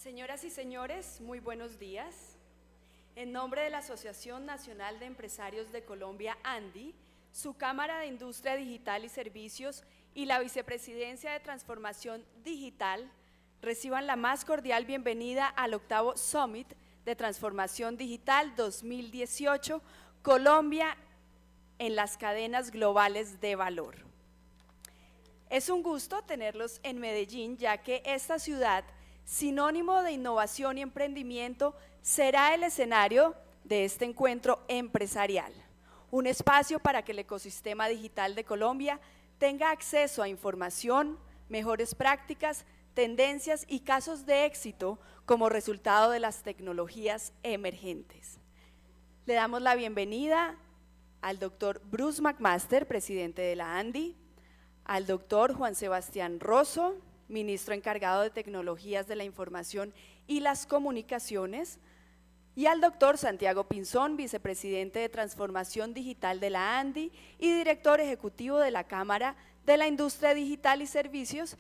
Señoras y señores, muy buenos días. En nombre de la Asociación Nacional de Empresarios de Colombia, ANDI, su Cámara de Industria Digital y Servicios y la Vicepresidencia de Transformación Digital, reciban la más cordial bienvenida al octavo Summit de Transformación Digital 2018, Colombia en las cadenas globales de valor. Es un gusto tenerlos en Medellín, ya que esta ciudad, sinónimo de innovación y emprendimiento, será el escenario de este encuentro empresarial, un espacio para que el ecosistema digital de Colombia tenga acceso a información, mejores prácticas, tendencias y casos de éxito como resultado de las tecnologías emergentes. Le damos la bienvenida al doctor Bruce McMaster, presidente de la ANDI, al doctor Juan Sebastián Rosso, ministro encargado de Tecnologías de la Información y las Comunicaciones, y al doctor Santiago Pinzón, vicepresidente de Transformación Digital de la ANDI y director ejecutivo de la Cámara de la Industria Digital y Servicios,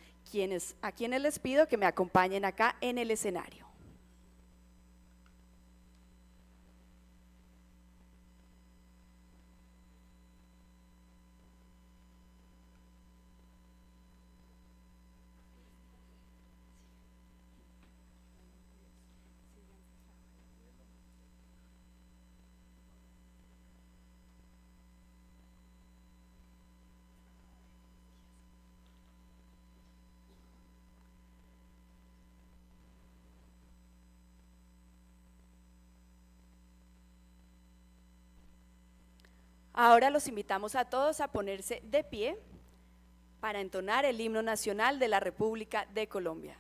a quienes les pido que me acompañen acá en el escenario. Ahora los invitamos a todos a ponerse de pie para entonar el himno nacional de la República de Colombia.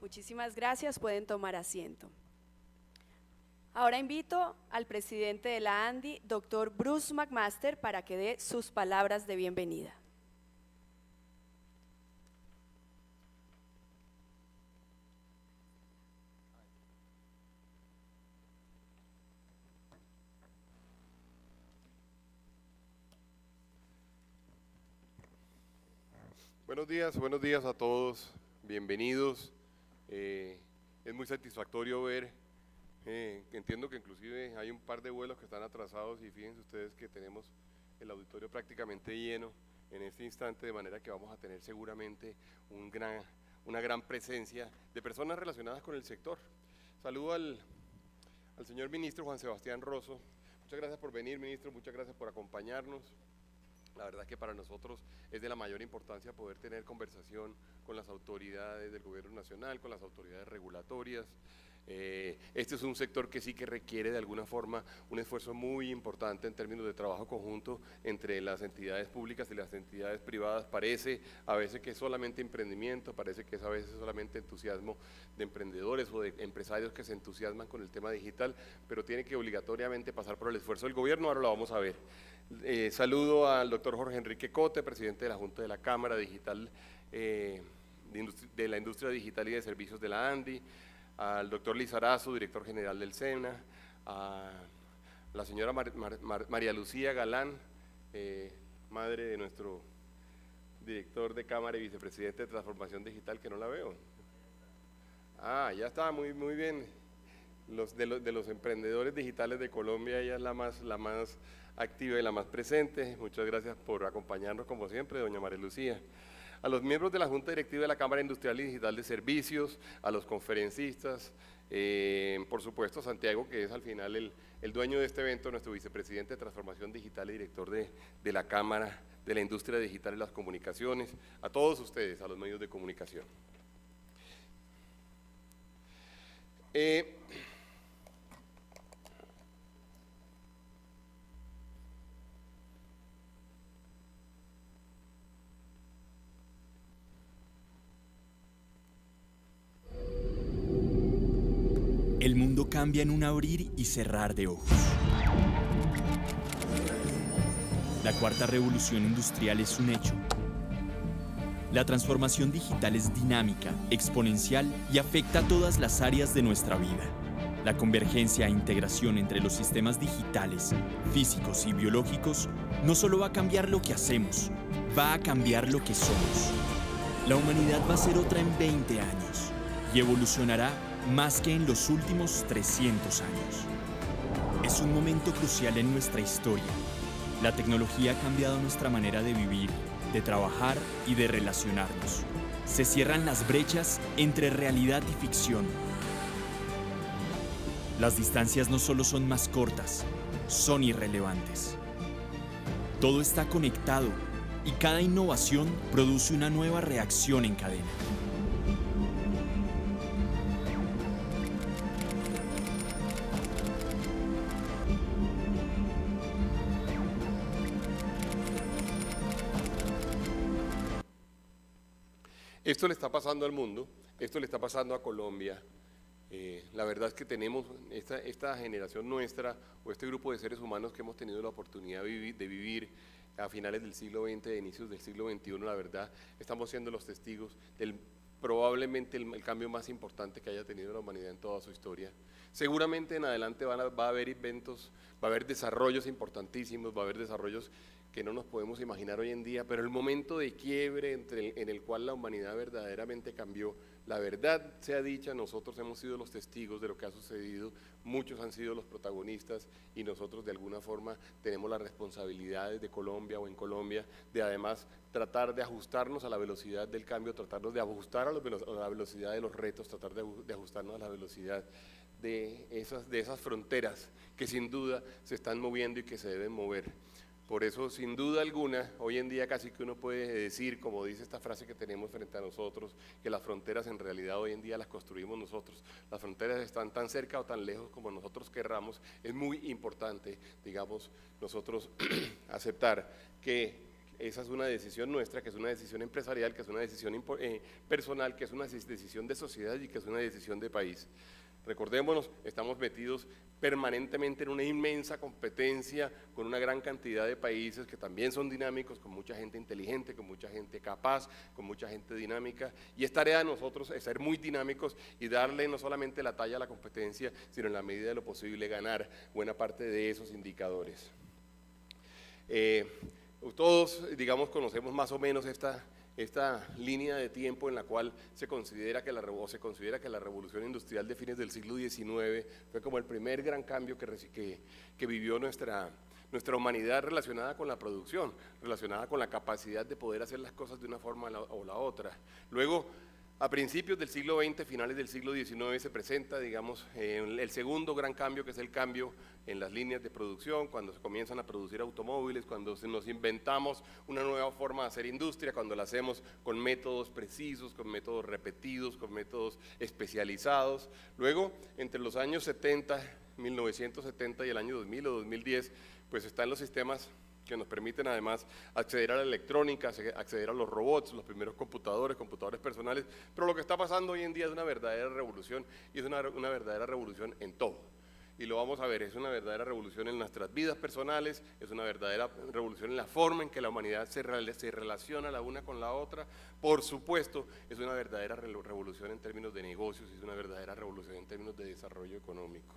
Muchísimas gracias, pueden tomar asiento. Ahora invito al presidente de la ANDI, doctor Bruce McMaster, para que dé sus palabras de bienvenida. Buenos días a todos, bienvenidos. Es muy satisfactorio ver, entiendo que inclusive hay un par de vuelos que están atrasados y fíjense ustedes que tenemos el auditorio prácticamente lleno. en este instante, de manera que vamos a tener seguramente una gran presencia de personas relacionadas con el sector. Saludo al señor ministro Juan Sebastián Rosso. Muchas gracias por venir, ministro, muchas gracias por acompañarnos. La verdad que para nosotros es de la mayor importancia poder tener conversación con las autoridades del gobierno nacional, con las autoridades regulatorias. Este es un sector que sí que requiere de alguna forma un esfuerzo muy importante en términos de trabajo conjunto entre las entidades públicas y las entidades privadas. Parece a veces que es solamente emprendimiento, parece que es a veces solamente entusiasmo de emprendedores o de empresarios que se entusiasman con el tema digital, pero tiene que obligatoriamente pasar por el esfuerzo del gobierno. Ahora lo vamos a ver. Saludo al doctor Jorge Enrique Cote, presidente de la Junta de la Cámara Digital, de la Industria Digital y de Servicios de la ANDI, al doctor Lizarazo, director general del SENA, a la señora María Lucía Galán, madre de nuestro director de Cámara y vicepresidente de Transformación Digital, que no la veo. Ya está, muy bien. De los emprendedores digitales de Colombia, ella es la más activa y la más presente. Muchas gracias por acompañarnos como siempre, doña María Lucía. A los miembros de la Junta Directiva de la Cámara Industrial y Digital de Servicios, a los conferencistas, por supuesto Santiago, que es al final el dueño de este evento, nuestro vicepresidente de Transformación Digital y director de la Cámara de la Industria Digital y las Comunicaciones, a todos ustedes, a los medios de comunicación. El mundo cambia en un abrir y cerrar de ojos. La cuarta revolución industrial es un hecho. La transformación digital es dinámica, exponencial y afecta a todas las áreas de nuestra vida. La convergencia e integración entre los sistemas digitales, físicos y biológicos no solo va a cambiar lo que hacemos, va a cambiar lo que somos. La humanidad va a ser otra en 20 años y evolucionará más que en los últimos 300 años. Es un momento crucial en nuestra historia. La tecnología ha cambiado nuestra manera de vivir, de trabajar y de relacionarnos. Se cierran las brechas entre realidad y ficción. Las distancias no solo son más cortas, son irrelevantes. Todo está conectado y cada innovación produce una nueva reacción en cadena. Esto le está pasando al mundo, esto le está pasando a Colombia. La verdad es que tenemos esta generación nuestra, o este grupo de seres humanos que hemos tenido la oportunidad de vivir a finales del siglo XX, de inicios del siglo XXI, la verdad, estamos siendo los testigos del probablemente el cambio más importante que haya tenido la humanidad en toda su historia. Seguramente en adelante va a haber inventos, va a haber desarrollos importantísimos, va a haber desarrollos que no nos podemos imaginar hoy en día, pero el momento de quiebre en el cual la humanidad verdaderamente cambió, la verdad sea dicha, nosotros hemos sido los testigos de lo que ha sucedido, muchos han sido los protagonistas y nosotros de alguna forma tenemos las responsabilidades de Colombia o en Colombia de además tratar de ajustarnos a la velocidad del cambio, tratarnos de ajustar a la velocidad de los retos, tratar de ajustarnos a la velocidad de esas fronteras que sin duda se están moviendo y que se deben mover. Por eso, sin duda alguna, hoy en día casi que uno puede decir, como dice esta frase que tenemos frente a nosotros, que las fronteras en realidad hoy en día las construimos nosotros. Las fronteras están tan cerca o tan lejos como nosotros querramos. Es muy importante, digamos, nosotros aceptar que esa es una decisión nuestra, que es una decisión empresarial, que es una decisión personal, que es una decisión de sociedad y que es una decisión de país. Recordémonos, estamos metidos permanentemente en una inmensa competencia con una gran cantidad de países que también son dinámicos, con mucha gente inteligente, con mucha gente capaz, con mucha gente dinámica, y es tarea de nosotros ser muy dinámicos y darle no solamente la talla a la competencia, sino en la medida de lo posible ganar buena parte de esos indicadores. Todos, digamos, conocemos más o menos esta línea de tiempo en la cual se considera que la revolución industrial de fines del siglo XIX fue como el primer gran cambio que vivió nuestra nuestra humanidad relacionada con la producción, relacionada con la capacidad de poder hacer las cosas de una forma o la otra. Luego, a principios del siglo XX, finales del siglo XIX, se presenta, digamos, el segundo gran cambio, que es el cambio en las líneas de producción, cuando se comienzan a producir automóviles, cuando nos inventamos una nueva forma de hacer industria, cuando la hacemos con métodos precisos, con métodos repetidos, con métodos especializados. Luego, entre los años 70, 1970 y el año 2000 o 2010, pues están los sistemas que nos permiten además acceder a la electrónica, acceder a los robots, los primeros computadores personales, pero lo que está pasando hoy en día es una verdadera revolución, y es una verdadera revolución en todo. Y lo vamos a ver, es una verdadera revolución en nuestras vidas personales, es una verdadera revolución en la forma en que la humanidad se relaciona la una con la otra. Por supuesto, es una verdadera revolución en términos de negocios, es una verdadera revolución en términos de desarrollo económico.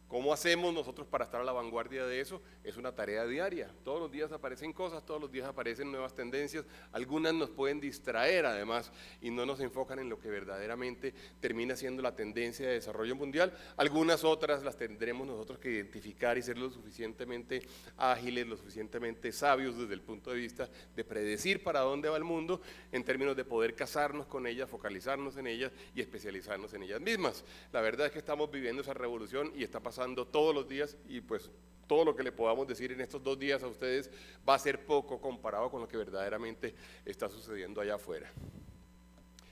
¿Cómo hacemos nosotros para estar a la vanguardia de eso? Es una tarea diaria. Todos los días aparecen cosas, todos los días aparecen nuevas tendencias. Algunas nos pueden distraer además y no nos enfocan en lo que verdaderamente termina siendo la tendencia de desarrollo mundial. Algunas otras las tendremos nosotros que identificar y ser lo suficientemente ágiles, lo suficientemente sabios desde el punto de vista de predecir para dónde va el mundo, en términos de poder casarnos con ellas, focalizarnos en ellas y especializarnos en ellas mismas. La verdad es que estamos viviendo esa revolución y está pasando todos los días, y pues todo lo que le podamos decir en estos 2 días a ustedes va a ser poco comparado con lo que verdaderamente está sucediendo allá afuera.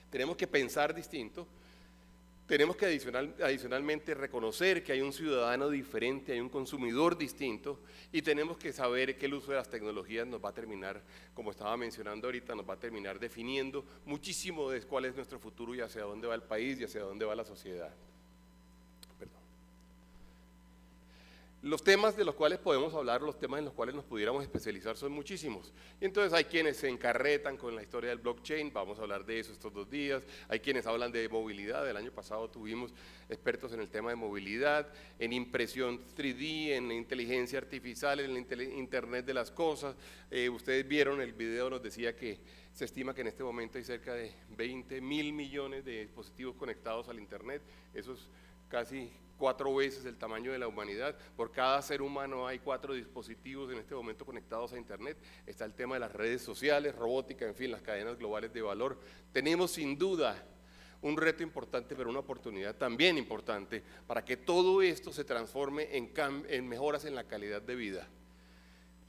Tenemos que pensar distinto, tenemos que adicionalmente reconocer que hay un ciudadano diferente, hay un consumidor distinto, y tenemos que saber que el uso de las tecnologías nos va a terminar, como estaba mencionando ahorita, nos va a terminar definiendo muchísimo de cuál es nuestro futuro y hacia dónde va el país y hacia dónde va la sociedad. Los temas de los cuales podemos hablar, los temas en los cuales nos pudiéramos especializar son muchísimos. Y entonces hay quienes se encarretan con la historia del blockchain, vamos a hablar de eso estos 2 días. Hay quienes hablan de movilidad, el año pasado tuvimos expertos en el tema de movilidad, en impresión 3D, en inteligencia artificial, en Internet de las cosas. Ustedes vieron el video, nos decía que se estima que en este momento hay cerca de 20.000 millones de dispositivos conectados al Internet. Eso es casi 4 veces el tamaño de la humanidad. Por cada ser humano hay 4 dispositivos en este momento conectados a Internet. Está el tema de las redes sociales, robótica, en fin, las cadenas globales de valor. Tenemos sin duda un reto importante, pero una oportunidad también importante para que todo esto se transforme en mejoras en la calidad de vida.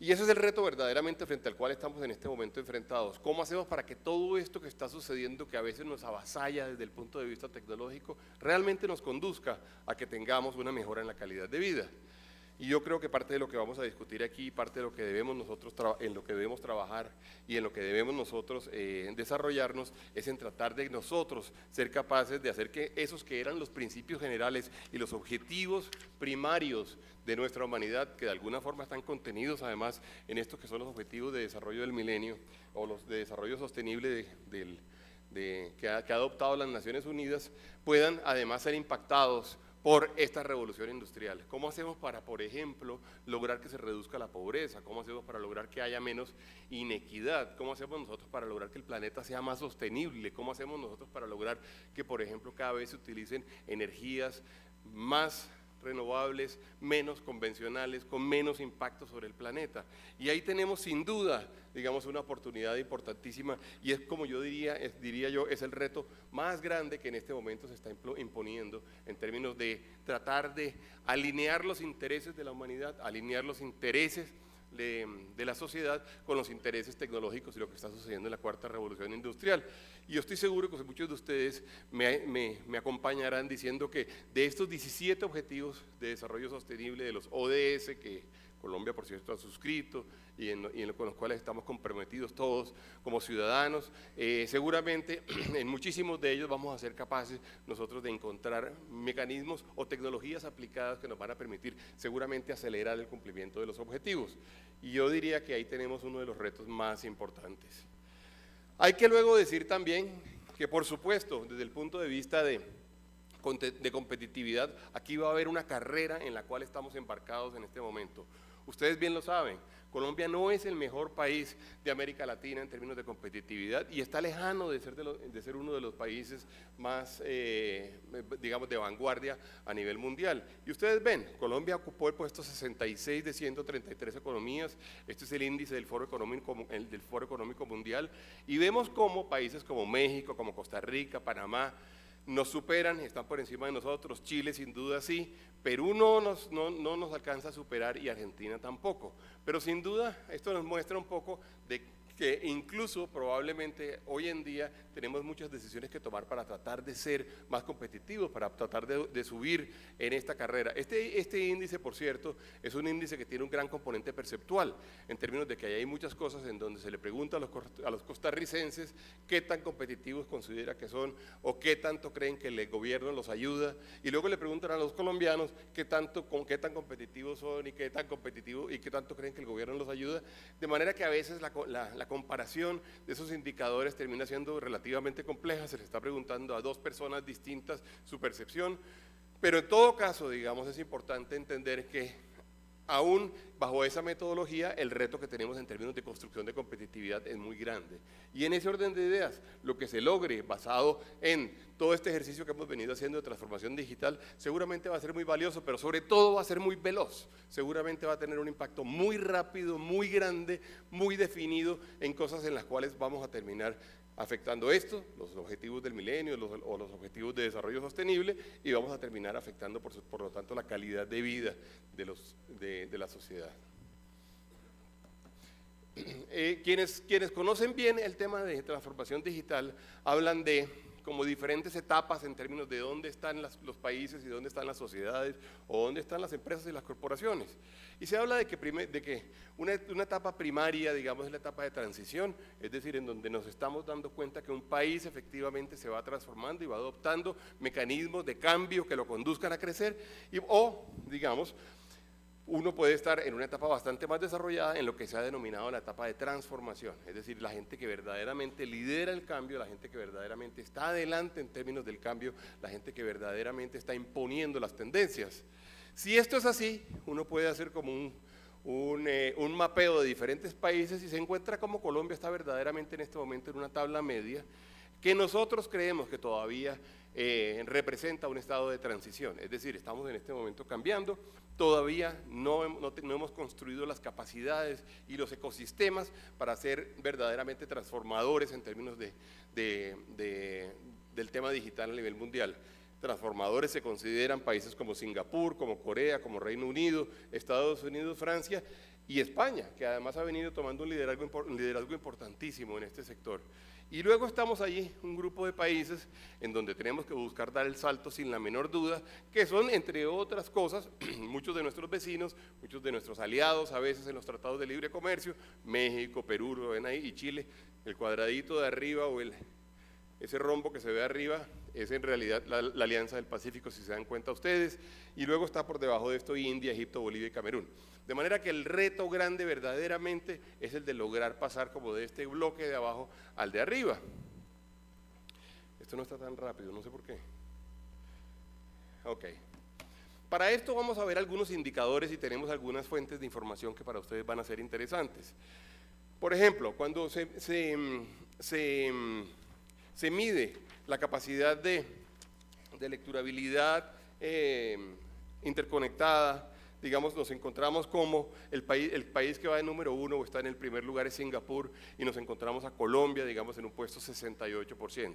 Y ese es el reto verdaderamente frente al cual estamos en este momento enfrentados. ¿Cómo hacemos para que todo esto que está sucediendo, que a veces nos avasalla desde el punto de vista tecnológico, realmente nos conduzca a que tengamos una mejora en la calidad de vida? Y yo creo que parte de lo que vamos a discutir aquí, parte de lo que debemos nosotros en lo que debemos trabajar y en lo que debemos nosotros desarrollarnos, es en tratar de nosotros ser capaces de hacer que esos que eran los principios generales y los objetivos primarios de nuestra humanidad, que de alguna forma están contenidos además en estos que son los objetivos de desarrollo del milenio o los de desarrollo sostenible que ha adoptado las Naciones Unidas, puedan además ser impactados por esta revolución industrial. ¿Cómo hacemos para, por ejemplo, lograr que se reduzca la pobreza? ¿Cómo hacemos para lograr que haya menos inequidad? ¿Cómo hacemos nosotros para lograr que el planeta sea más sostenible? ¿Cómo hacemos nosotros para lograr que, por ejemplo, cada vez se utilicen energías más renovables, menos convencionales, con menos impacto sobre el planeta? Y ahí tenemos sin duda, digamos, una oportunidad importantísima, y es como yo diría yo, es el reto más grande que en este momento se está imponiendo en términos de tratar de alinear los intereses de la humanidad, alinear los intereses de la sociedad con los intereses tecnológicos y lo que está sucediendo en la 4ª revolución industrial. Y yo estoy seguro que muchos de ustedes me acompañarán diciendo que de estos 17 objetivos de desarrollo sostenible, de los ODS, que Colombia, por cierto, ha suscrito y con los cuales estamos comprometidos todos como ciudadanos, seguramente en muchísimos de ellos vamos a ser capaces nosotros de encontrar mecanismos o tecnologías aplicadas que nos van a permitir seguramente acelerar el cumplimiento de los objetivos. Y yo diría que ahí tenemos uno de los retos más importantes. Hay que luego decir también que, por supuesto, desde el punto de vista de competitividad, aquí va a haber una carrera en la cual estamos embarcados en este momento. Ustedes bien lo saben, Colombia no es el mejor país de América Latina en términos de competitividad y está lejano de ser uno de los países más, digamos, de vanguardia a nivel mundial. Y ustedes ven, Colombia ocupó el puesto 66 de 133 economías, este es el índice del Foro Económico Mundial, y vemos cómo países como México, como Costa Rica, Panamá, nos superan, están por encima de nosotros. Chile sin duda sí, Perú no nos alcanza a superar y Argentina tampoco. Pero sin duda esto nos muestra un poco de que incluso probablemente hoy en día tenemos muchas decisiones que tomar para tratar de ser más competitivos, para tratar de subir en esta carrera. Este índice, por cierto, es un índice que tiene un gran componente perceptual, en términos de que hay muchas cosas en donde se le pregunta a los costarricenses qué tan competitivos considera que son o qué tanto creen que el gobierno los ayuda, y luego le preguntan a los colombianos qué tan competitivos son y qué tanto creen que el gobierno los ayuda, de manera que a veces la comparación de esos indicadores termina siendo relativamente compleja. Se le está preguntando a dos personas distintas su percepción, pero en todo caso, digamos, es importante entender que aún bajo esa metodología, el reto que tenemos en términos de construcción de competitividad es muy grande. Y en ese orden de ideas, lo que se logre basado en todo este ejercicio que hemos venido haciendo de transformación digital, seguramente va a ser muy valioso, pero sobre todo va a ser muy veloz. Seguramente va a tener un impacto muy rápido, muy grande, muy definido en cosas en las cuales vamos a terminar afectando esto, los objetivos del milenio o los objetivos de desarrollo sostenible, y vamos a terminar afectando por lo tanto la calidad de vida de la sociedad. Quienes conocen bien el tema de transformación digital hablan de como diferentes etapas en términos de dónde están los países y dónde están las sociedades o dónde están las empresas y las corporaciones. Y se habla de que una etapa primaria, digamos, es la etapa de transición, es decir, en donde nos estamos dando cuenta que un país efectivamente se va transformando y va adoptando mecanismos de cambio que lo conduzcan a crecer, o, digamos, uno puede estar en una etapa bastante más desarrollada en lo que se ha denominado la etapa de transformación, es decir, la gente que verdaderamente lidera el cambio, la gente que verdaderamente está adelante en términos del cambio, la gente que verdaderamente está imponiendo las tendencias. Si esto es así, uno puede hacer como un mapeo de diferentes países y se encuentra como Colombia está verdaderamente en este momento en una tabla media que nosotros creemos que todavía representa un estado de transición, es decir, estamos en este momento cambiando, todavía no hemos construido las capacidades y los ecosistemas para ser verdaderamente transformadores en términos del tema digital a nivel mundial. Transformadores se consideran países como Singapur, como Corea, como Reino Unido, Estados Unidos, Francia y España, que además ha venido tomando un liderazgo importantísimo en este sector. Y luego estamos allí, un grupo de países en donde tenemos que buscar dar el salto sin la menor duda, que son, entre otras cosas, muchos de nuestros vecinos, muchos de nuestros aliados, a veces en los tratados de libre comercio, México, Perú, lo ven ahí, y Chile. El cuadradito de arriba o ese rombo que se ve arriba es en realidad la Alianza del Pacífico, si se dan cuenta ustedes, y luego está por debajo de esto India, Egipto, Bolivia y Camerún. De manera que el reto grande verdaderamente es el de lograr pasar como de este bloque de abajo al de arriba. Esto no está tan rápido, no sé por qué. Ok. Para esto vamos a ver algunos indicadores y tenemos algunas fuentes de información que para ustedes van a ser interesantes. Por ejemplo, cuando se mide la capacidad de lecturabilidad interconectada, digamos, nos encontramos como el país que va de número 1 o está en el primer lugar es Singapur, y nos encontramos a Colombia, digamos, en un puesto 68%.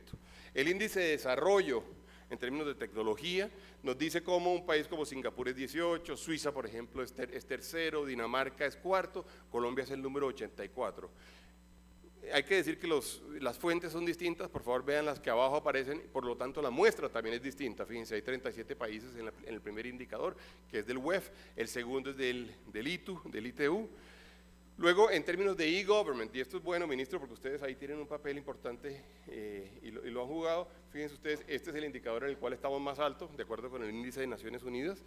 El índice de desarrollo en términos de tecnología nos dice cómo un país como Singapur es 18, Suiza, por ejemplo, es tercero, Dinamarca es cuarto, Colombia es el número 84. Hay que decir que las fuentes son distintas, por favor vean las que abajo aparecen, por lo tanto la muestra también es distinta. Fíjense, hay 37 países en el primer indicador, que es del WEF, el segundo es del ITU. Luego, en términos de e-government, y esto es bueno, ministro, porque ustedes ahí tienen un papel importante y lo han jugado. Fíjense ustedes, este es el indicador en el cual estamos más altos, de acuerdo con el índice de Naciones Unidas.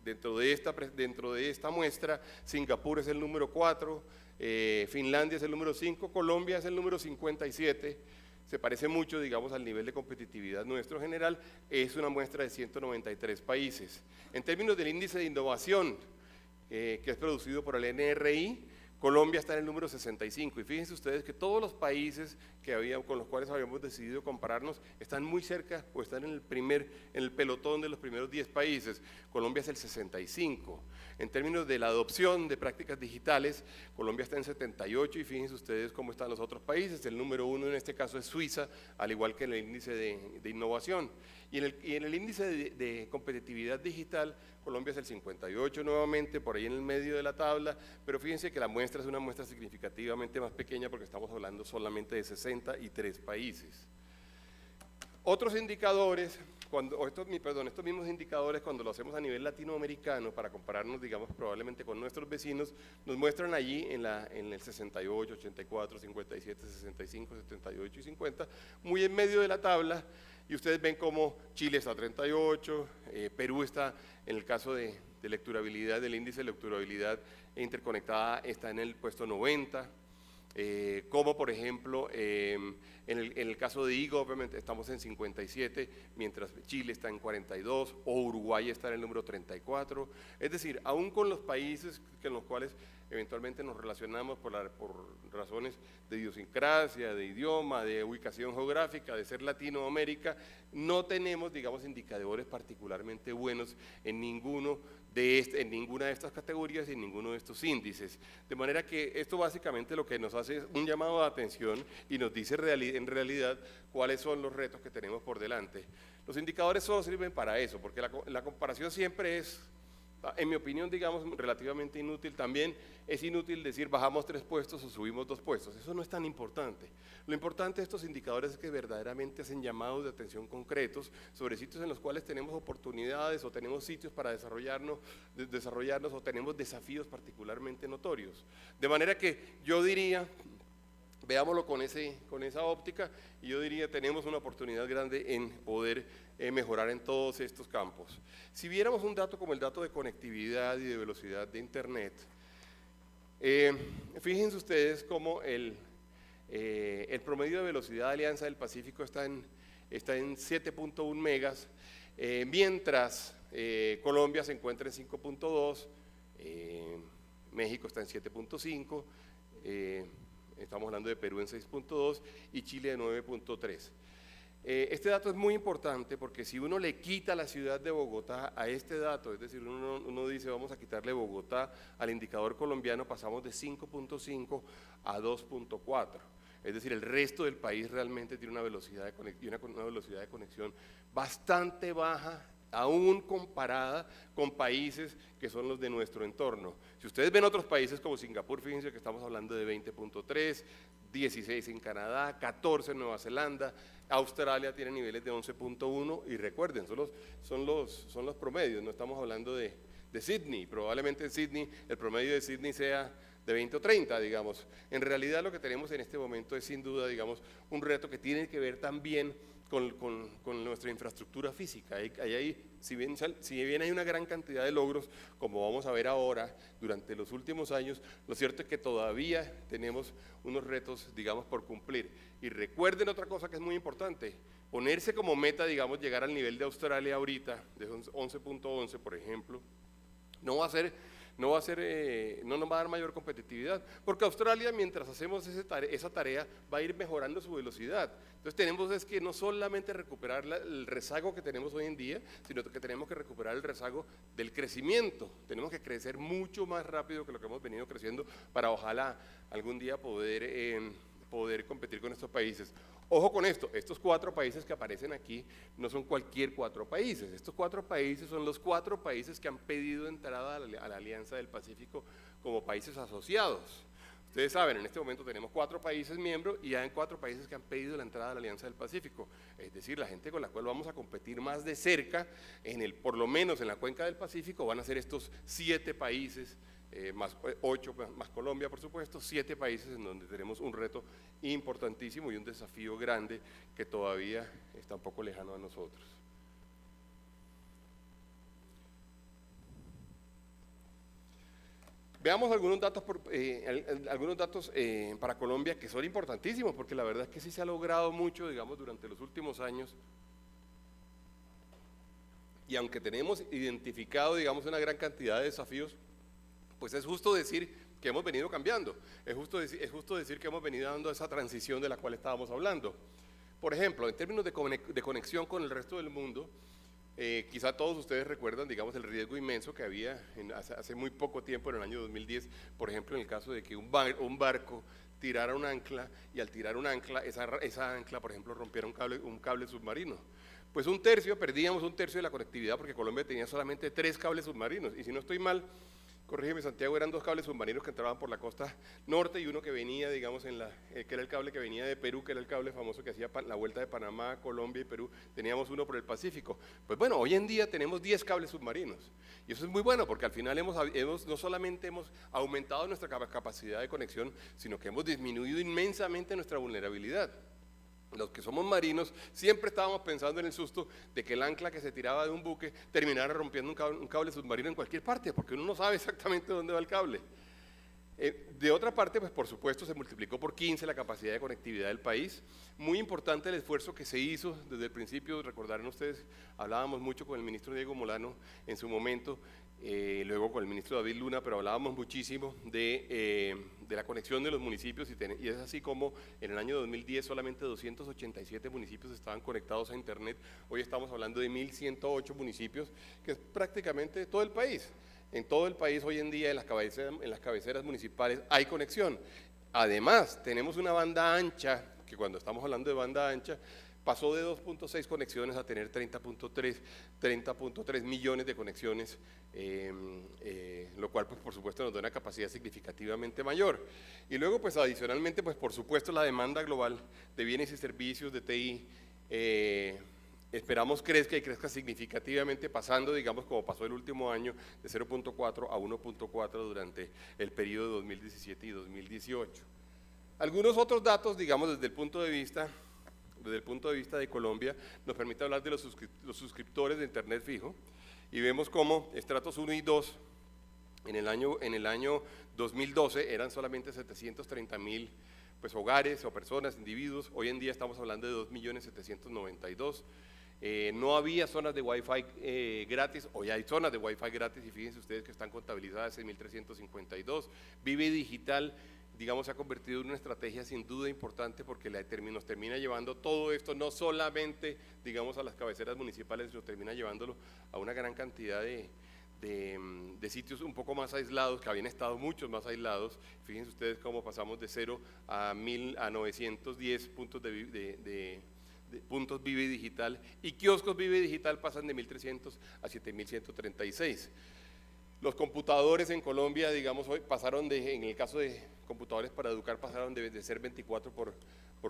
Dentro de esta muestra, Singapur es el número 4, Finlandia es el número 5, Colombia es el número 57, se parece mucho, digamos, al nivel de competitividad nuestro general, es una muestra de 193 países. En términos del índice de innovación, que es producido por el NRI, Colombia está en el número 65, y fíjense ustedes que todos los países con los cuales habíamos decidido compararnos están muy cerca o están en el pelotón de los primeros 10 países. Colombia es el 65. En términos de la adopción de prácticas digitales, Colombia está en 78, y fíjense ustedes cómo están los otros países. El número 1 en este caso es Suiza, al igual que en el índice de innovación. Y en el índice de competitividad digital, Colombia es el 58 nuevamente, por ahí en el medio de la tabla, pero fíjense que la muestra es una muestra significativamente más pequeña porque estamos hablando solamente de 63 países. Otros indicadores, estos mismos indicadores, cuando lo hacemos a nivel latinoamericano para compararnos, digamos, probablemente con nuestros vecinos, nos muestran allí en el 68, 84, 57, 65, 78 y 50, muy en medio de la tabla, y ustedes ven como Chile está a 38, Perú está, en el caso de lecturabilidad, del índice de lecturabilidad interconectada, está en el puesto 90, como por ejemplo en el caso de IGO, obviamente estamos en 57, mientras Chile está en 42, o Uruguay está en el número 34, es decir, aún con los países en los cuales eventualmente nos relacionamos por razones de idiosincrasia, de idioma, de ubicación geográfica, de ser Latinoamérica, no tenemos, digamos, indicadores particularmente buenos en ninguna de estas categorías y en ninguno de estos índices. De manera que esto básicamente lo que nos hace es un llamado de atención y nos dice en realidad cuáles son los retos que tenemos por delante. Los indicadores solo sirven para eso, porque la comparación siempre es, en mi opinión, digamos, relativamente inútil. También es inútil decir bajamos 3 puestos o subimos 2 puestos, eso no es tan importante. Lo importante de estos indicadores es que verdaderamente hacen llamados de atención concretos sobre sitios en los cuales tenemos oportunidades o tenemos sitios para desarrollarnos o tenemos desafíos particularmente notorios. De manera que yo diría, veámoslo con esa óptica, y yo diría tenemos una oportunidad grande en poder mejorar en todos estos campos. Si viéramos un dato como el dato de conectividad y de velocidad de Internet, fíjense ustedes cómo el promedio de velocidad de Alianza del Pacífico está en 7.1 megas, mientras Colombia se encuentra en 5.2, México está en 7.5, estamos hablando de Perú en 6.2 y Chile en 9.3. Este dato es muy importante porque si uno le quita la ciudad de Bogotá a este dato, es decir, uno dice vamos a quitarle Bogotá al indicador colombiano, pasamos de 5.5 a 2.4. Es decir, el resto del país realmente tiene una velocidad de conexión bastante baja, aún comparada con países que son los de nuestro entorno. Si ustedes ven otros países como Singapur, fíjense que estamos hablando de 20.3, 16 en Canadá, 14 en Nueva Zelanda, Australia tiene niveles de 11.1, y recuerden, son los promedios, no estamos hablando de Sydney. Probablemente en Sydney, el promedio de Sydney sea de 20 o 30, digamos. En realidad lo que tenemos en este momento es sin duda, digamos, un reto que tiene que ver también con nuestra infraestructura física. Si bien hay una gran cantidad de logros, como vamos a ver ahora, durante los últimos años, lo cierto es que todavía tenemos unos retos, digamos, por cumplir. Y recuerden otra cosa que es muy importante, ponerse como meta, digamos, llegar al nivel de Australia ahorita, de 11.11, por ejemplo, no nos va a dar mayor competitividad, porque Australia, mientras hacemos esa tarea, va a ir mejorando su velocidad. Entonces tenemos que no solamente recuperar el rezago que tenemos hoy en día, sino que tenemos que recuperar el rezago del crecimiento. Tenemos que crecer mucho más rápido que lo que hemos venido creciendo para ojalá algún día poder competir con estos países. Ojo con esto, estos 4 países que aparecen aquí no son cualquier 4 países. Estos 4 países son los 4 países que han pedido entrada a la Alianza del Pacífico como países asociados. Ustedes saben, en este momento tenemos 4 países miembros y hay 4 países que han pedido la entrada a la Alianza del Pacífico. Es decir, la gente con la cual vamos a competir más de cerca, por lo menos en la cuenca del Pacífico, van a ser estos 7 países, más 8 más Colombia, por supuesto, 7 países en donde tenemos un reto importantísimo y un desafío grande que todavía está un poco lejano a nosotros. Veamos algunos datos para Colombia que son importantísimos, porque la verdad es que sí se ha logrado mucho, digamos, durante los últimos años. Y aunque tenemos identificado, digamos, una gran cantidad de desafíos, pues es justo decir que hemos venido cambiando, es justo decir que hemos venido dando esa transición de la cual estábamos hablando. Por ejemplo, en términos de conexión con el resto del mundo, quizá todos ustedes recuerdan, digamos, el riesgo inmenso que había hace muy poco tiempo, en el año 2010, por ejemplo, en el caso de que un barco tirara un ancla y al tirar un ancla, esa ancla, por ejemplo, rompiera un cable submarino. Pues perdíamos un tercio de la conectividad porque Colombia tenía solamente 3 cables submarinos. Y si no estoy mal, corrígeme Santiago, eran 2 cables submarinos que entraban por la costa norte y uno que venía, digamos, que era el cable que venía de Perú, que era el cable famoso que hacía la vuelta de Panamá, Colombia y Perú. Teníamos uno por el Pacífico. Pues bueno, hoy en día tenemos 10 cables submarinos. Y eso es muy bueno porque al final no solamente hemos aumentado nuestra capacidad de conexión, sino que hemos disminuido inmensamente nuestra vulnerabilidad. Los que somos marinos siempre estábamos pensando en el susto de que el ancla que se tiraba de un buque terminara rompiendo un cable submarino en cualquier parte, porque uno no sabe exactamente dónde va el cable. De otra parte, pues por supuesto se multiplicó por 15 la capacidad de conectividad del país. Muy importante el esfuerzo que se hizo desde el principio, recordarán ustedes, hablábamos mucho con el ministro Diego Molano en su momento, luego con el ministro David Luna, pero hablábamos muchísimo de la conexión de los municipios y es así como en el año 2010 solamente 287 municipios estaban conectados a internet. Hoy estamos hablando de 1.108 municipios, que es prácticamente todo el país. En todo el país hoy en día en las cabeceras municipales hay conexión. Además, tenemos una banda ancha, que cuando estamos hablando de banda ancha, pasó de 2.6 conexiones a tener 30.3 millones de conexiones, lo cual pues por supuesto nos da una capacidad significativamente mayor. Y luego pues adicionalmente pues por supuesto la demanda global de bienes y servicios de TI, esperamos crezca significativamente, pasando, digamos, como pasó el último año, de 0.4 a 1.4 durante el periodo de 2017 y 2018. Algunos otros datos, digamos, desde el punto de vista de Colombia, nos permite hablar de los suscriptores de Internet fijo, y vemos cómo estratos 1 y 2, en el año 2012 eran solamente 730.000 pues, hogares o personas, individuos. Hoy en día estamos hablando de 2.792.000. No había zonas de Wi-Fi gratis, hoy hay zonas de Wi-Fi gratis y fíjense ustedes que están contabilizadas 6.352. Vive Digital, digamos, se ha convertido en una estrategia sin duda importante porque nos termina llevando todo esto, no solamente, digamos, a las cabeceras municipales, sino termina llevándolo a una gran cantidad de sitios un poco más aislados, que habían estado muchos más aislados. Fíjense ustedes cómo pasamos de 0 a 910 puntos puntos Vive Digital, y kioscos Vive Digital pasan de 1.300 a 7.136. Los computadores en Colombia, digamos, hoy pasaron en el caso de computadores para educar, pasaron de ser 24 por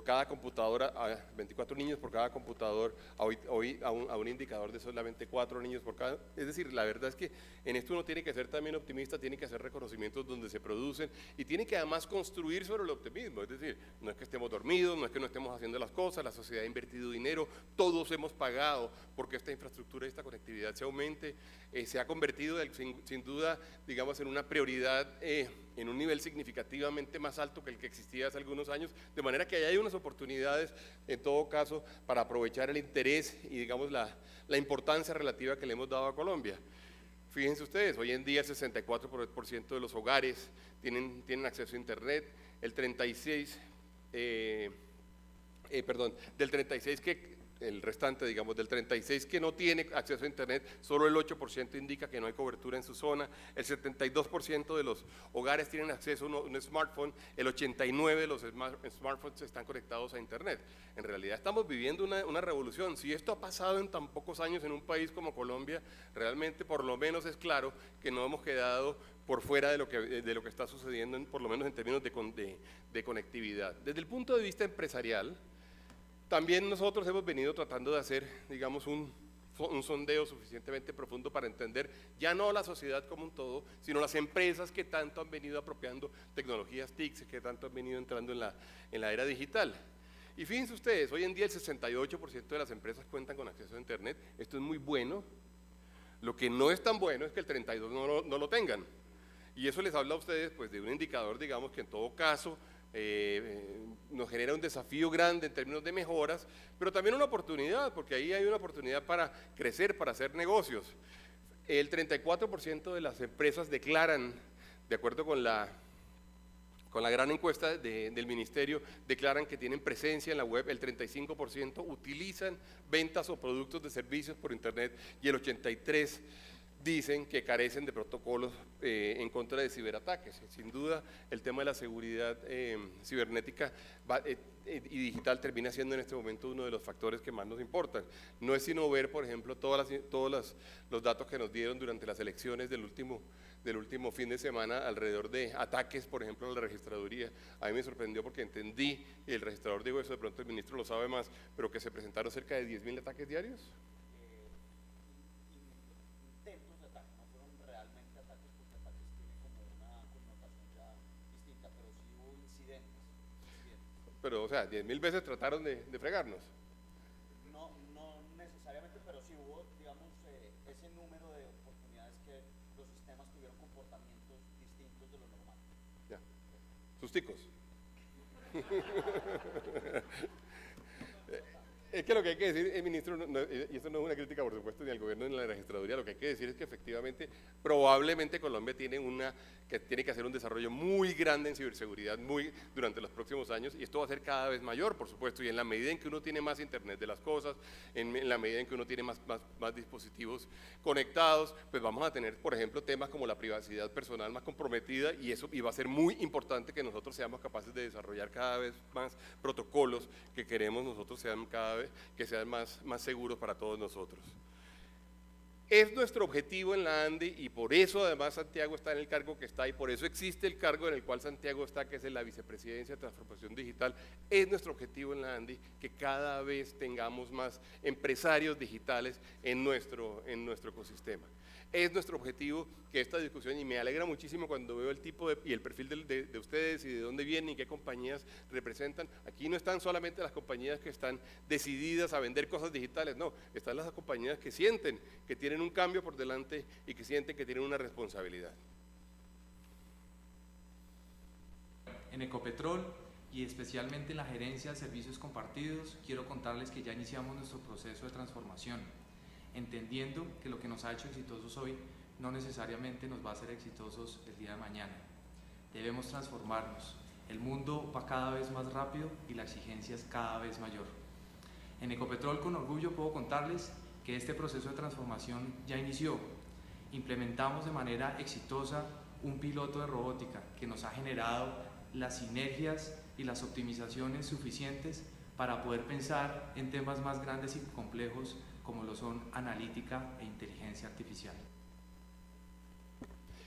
cada computadora, a 24 niños por cada computador, hoy a un indicador de solamente 4 niños por cada. Es decir, la verdad es que en esto uno tiene que ser también optimista, tiene que hacer reconocimientos donde se producen y tiene que además construir sobre el optimismo. Es decir, no es que estemos dormidos, no es que no estemos haciendo las cosas, la sociedad ha invertido dinero, todos hemos pagado porque esta infraestructura y esta conectividad se aumente, se ha convertido sin duda, digamos, en una prioridad en un nivel significativamente más alto que el que existía hace algunos años, de manera que hay unas oportunidades, en todo caso, para aprovechar el interés y, digamos, la importancia relativa que le hemos dado a Colombia. Fíjense ustedes, hoy en día el 64% de los hogares tienen acceso a Internet, del 36 que no tiene acceso a Internet, solo el 8% indica que no hay cobertura en su zona, el 72% de los hogares tienen acceso a un smartphone, el 89% de los smartphones están conectados a Internet. En realidad estamos viviendo una revolución. Si esto ha pasado en tan pocos años en un país como Colombia, realmente por lo menos es claro que no hemos quedado por fuera de lo que está sucediendo, por lo menos en términos de conectividad. Desde el punto de vista empresarial, también nosotros hemos venido tratando de hacer, digamos, un sondeo suficientemente profundo para entender ya no la sociedad como un todo, sino las empresas que tanto han venido apropiando tecnologías TIC, que tanto han venido entrando en la era digital. Y fíjense ustedes, hoy en día el 68% de las empresas cuentan con acceso a Internet. Esto es muy bueno. Lo que no es tan bueno es que el 32% no lo tengan. Y eso les habla a ustedes pues, de un indicador, digamos, que en todo caso nos genera un desafío grande en términos de mejoras, pero también una oportunidad, porque ahí hay una oportunidad para crecer, para hacer negocios. El 34% de las empresas declaran de acuerdo con la gran encuesta del ministerio, declaran que tienen presencia en la web, el 35% utilizan ventas o productos de servicios por internet y el 83% dicen que carecen de protocolos en contra de ciberataques. Sin duda, el tema de la seguridad cibernética y digital termina siendo en este momento uno de los factores que más nos importan. No es sino ver, por ejemplo, todos los datos que nos dieron durante las elecciones del último fin de semana alrededor de ataques, por ejemplo, a la registraduría. A mí me sorprendió porque entendí, y el registrador digo eso, de pronto el ministro lo sabe más, pero que se presentaron cerca de 10.000 ataques diarios. Intentos de ataque, no fueron realmente ataques, porque ataques tiene como una connotación ya distinta, pero sí hubo incidentes. Pero, o sea, 10.000 veces trataron de fregarnos. No necesariamente, pero sí hubo, digamos, ese número de oportunidades que los sistemas tuvieron comportamientos distintos de lo normal. Ya. Susticos. Es que lo que hay que decir, ministro, y esto no es una crítica, por supuesto, ni al gobierno ni a la registraduría, lo que hay que decir es que efectivamente, probablemente Colombia tiene que hacer un desarrollo muy grande en ciberseguridad durante los próximos años, y esto va a ser cada vez mayor, por supuesto, y en la medida en que uno tiene más Internet de las cosas, en la medida en que uno tiene más dispositivos conectados, pues vamos a tener, por ejemplo, temas como la privacidad personal más comprometida, y va a ser muy importante que nosotros seamos capaces de desarrollar cada vez más protocolos que queremos nosotros sean que sean más seguros para todos nosotros. Es nuestro objetivo en la ANDI, y por eso además Santiago está en el cargo que está, y por eso existe el cargo en el cual Santiago está, que es en la Vicepresidencia de Transformación Digital. Es nuestro objetivo en la ANDI que cada vez tengamos más empresarios digitales en nuestro ecosistema. Es nuestro objetivo que esta discusión, y me alegra muchísimo cuando veo el tipo y el perfil de ustedes y de dónde vienen y qué compañías representan. Aquí no están solamente las compañías que están decididas a vender cosas digitales, no, están las compañías que sienten que tienen un cambio por delante y que sienten que tienen una responsabilidad. En Ecopetrol y especialmente en la gerencia de servicios compartidos, quiero contarles que ya iniciamos nuestro proceso de transformación, entendiendo que lo que nos ha hecho exitosos hoy no necesariamente nos va a hacer exitosos el día de mañana. Debemos transformarnos. El mundo va cada vez más rápido y la exigencia es cada vez mayor. En Ecopetrol, con orgullo, puedo contarles que este proceso de transformación ya inició. Implementamos de manera exitosa un piloto de robótica que nos ha generado las sinergias y las optimizaciones suficientes para poder pensar en temas más grandes y complejos como lo son analítica e inteligencia artificial.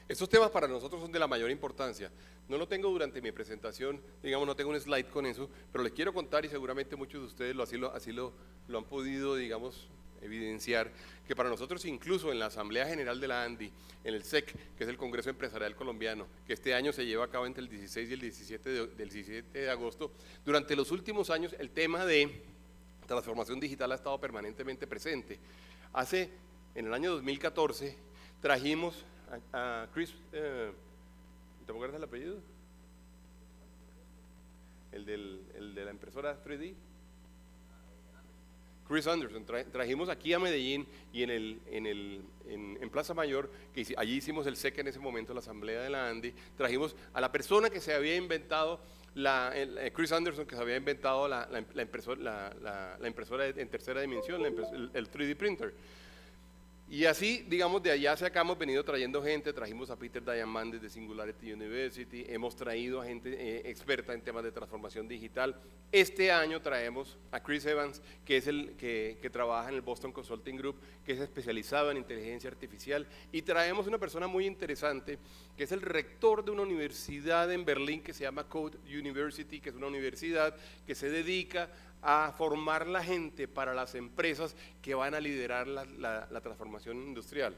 Estos temas para nosotros son de la mayor importancia. No lo tengo durante mi presentación, digamos, no tengo un slide con eso, pero les quiero contar, y seguramente muchos de ustedes así lo han podido, digamos, evidenciar, que para nosotros, incluso en la Asamblea General de la ANDI, en el SEC, que es el Congreso Empresarial Colombiano, que este año se lleva a cabo entre el 16 y el 17 de agosto, durante los últimos años el tema de transformación digital ha estado permanentemente presente. En el año 2014, trajimos a Chris, ¿te acuerdas del apellido? El de la impresora 3D. Chris Anderson, trajimos aquí a Medellín y en Plaza Mayor, que allí hicimos el SEC en ese momento, la Asamblea de la ANDI, trajimos a la persona que se había inventado, Chris Anderson, que se había inventado la impresora en tercera dimensión, el 3D printer. Y así, digamos, de allá hacia acá hemos venido trayendo gente. Trajimos a Peter Diamandis de Singularity University, hemos traído a gente experta en temas de transformación digital. Este año traemos a Chris Evans, que es el que trabaja en el Boston Consulting Group, que es especializado en inteligencia artificial, y traemos una persona muy interesante, que es el rector de una universidad en Berlín que se llama Code University, que es una universidad que se dedica a formar la gente para las empresas que van a liderar la transformación industrial.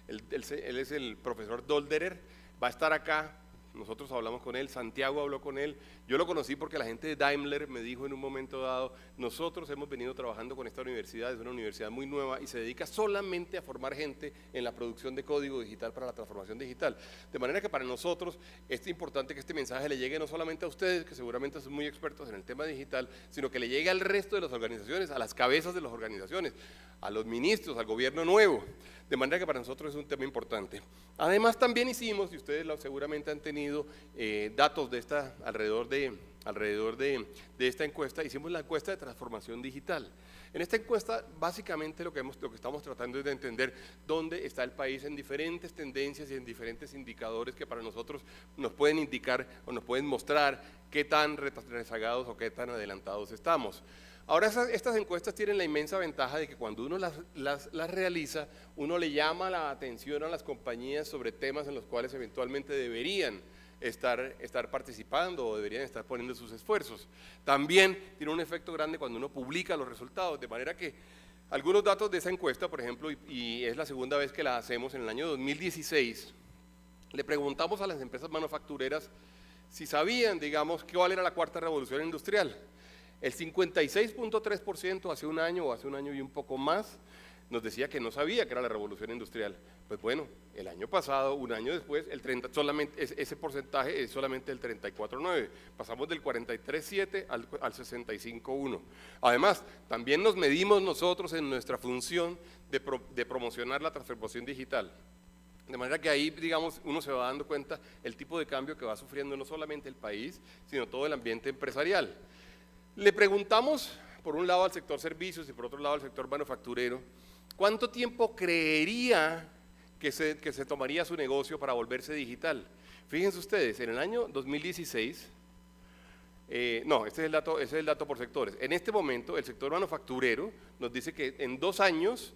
Él es el profesor Dolderer, va a estar acá, nosotros hablamos con él, Santiago habló con él, Yo lo conocí porque la gente de Daimler me dijo en un momento dado, nosotros hemos venido trabajando con esta universidad, es una universidad muy nueva y se dedica solamente a formar gente en la producción de código digital para la transformación digital. De manera que para nosotros es importante que este mensaje le llegue no solamente a ustedes, que seguramente son muy expertos en el tema digital, sino que le llegue al resto de las organizaciones, a las cabezas de las organizaciones, a los ministros, al gobierno nuevo. De manera que para nosotros es un tema importante. Además también hicimos, y ustedes seguramente han tenido datos de esta, alrededor de esta encuesta, hicimos la encuesta de transformación digital. En esta encuesta básicamente lo que estamos tratando es de entender dónde está el país en diferentes tendencias y en diferentes indicadores que para nosotros nos pueden indicar o nos pueden mostrar qué tan rezagados o qué tan adelantados estamos. Ahora estas encuestas tienen la inmensa ventaja de que cuando uno las realiza, uno le llama la atención a las compañías sobre temas en los cuales eventualmente deberían estar participando o deberían estar poniendo sus esfuerzos. También tiene un efecto grande cuando uno publica los resultados, de manera que algunos datos de esa encuesta, por ejemplo, y es la segunda vez que la hacemos, en el año 2016, le preguntamos a las empresas manufactureras si sabían, digamos, cuál era la cuarta revolución industrial. El 56.3% hace un año o hace un año y un poco más nos decía que no sabía que era la revolución industrial. Pues bueno, el año pasado, un año después, ese porcentaje es solamente el 34.9%. Pasamos del 43.7 al 65.1%. Además, también nos medimos nosotros en nuestra función de promocionar la transformación digital. De manera que ahí, digamos, uno se va dando cuenta el tipo de cambio que va sufriendo no solamente el país, sino todo el ambiente empresarial. Le preguntamos, por un lado al sector servicios y por otro lado al sector manufacturero, ¿cuánto tiempo creería que se tomaría su negocio para volverse digital? Fíjense ustedes, en el año 2016, este es el dato por sectores. En este momento, el sector manufacturero nos dice que en 2 años,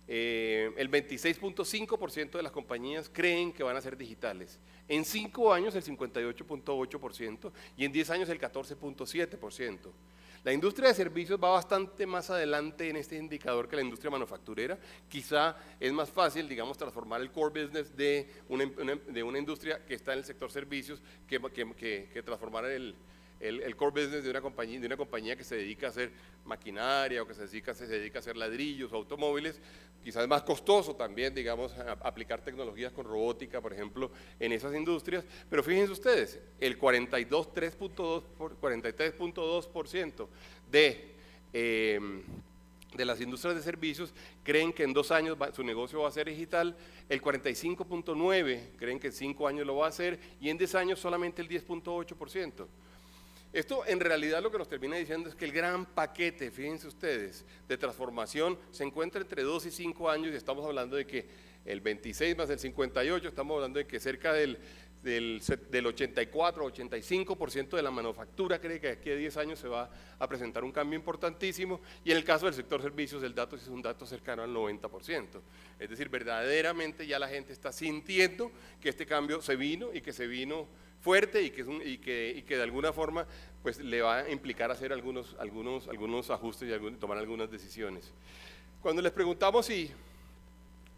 el 26.5% de las compañías creen que van a ser digitales. En 5 años el 58.8% y en 10 años el 14.7%. La industria de servicios va bastante más adelante en este indicador que la industria manufacturera. Quizá es más fácil, digamos, transformar el core business de una industria que está en el sector servicios que transformar el core business de una compañía que se dedica a hacer maquinaria o que se dedica a hacer ladrillos o automóviles. Quizás es más costoso también, digamos, aplicar tecnologías con robótica, por ejemplo, en esas industrias. Pero fíjense ustedes, el 43.2% de las industrias de servicios creen que en 2 años su negocio va a ser digital, el 45.9% creen que en 5 años lo va a hacer y en 10 años solamente el 10.8%. Esto en realidad lo que nos termina diciendo es que el gran paquete, fíjense ustedes, de transformación se encuentra entre 2 y 5 años y estamos hablando de que el 26 más el 58, estamos hablando de que cerca del 84 o 85% de la manufactura cree que aquí a 10 años se va a presentar un cambio importantísimo y en el caso del sector servicios el dato es un dato cercano al 90%. Es decir, verdaderamente ya la gente está sintiendo que este cambio se vino y que se vino fuerte y que de alguna forma pues le va a implicar hacer algunos ajustes y tomar algunas decisiones. Cuando les preguntamos si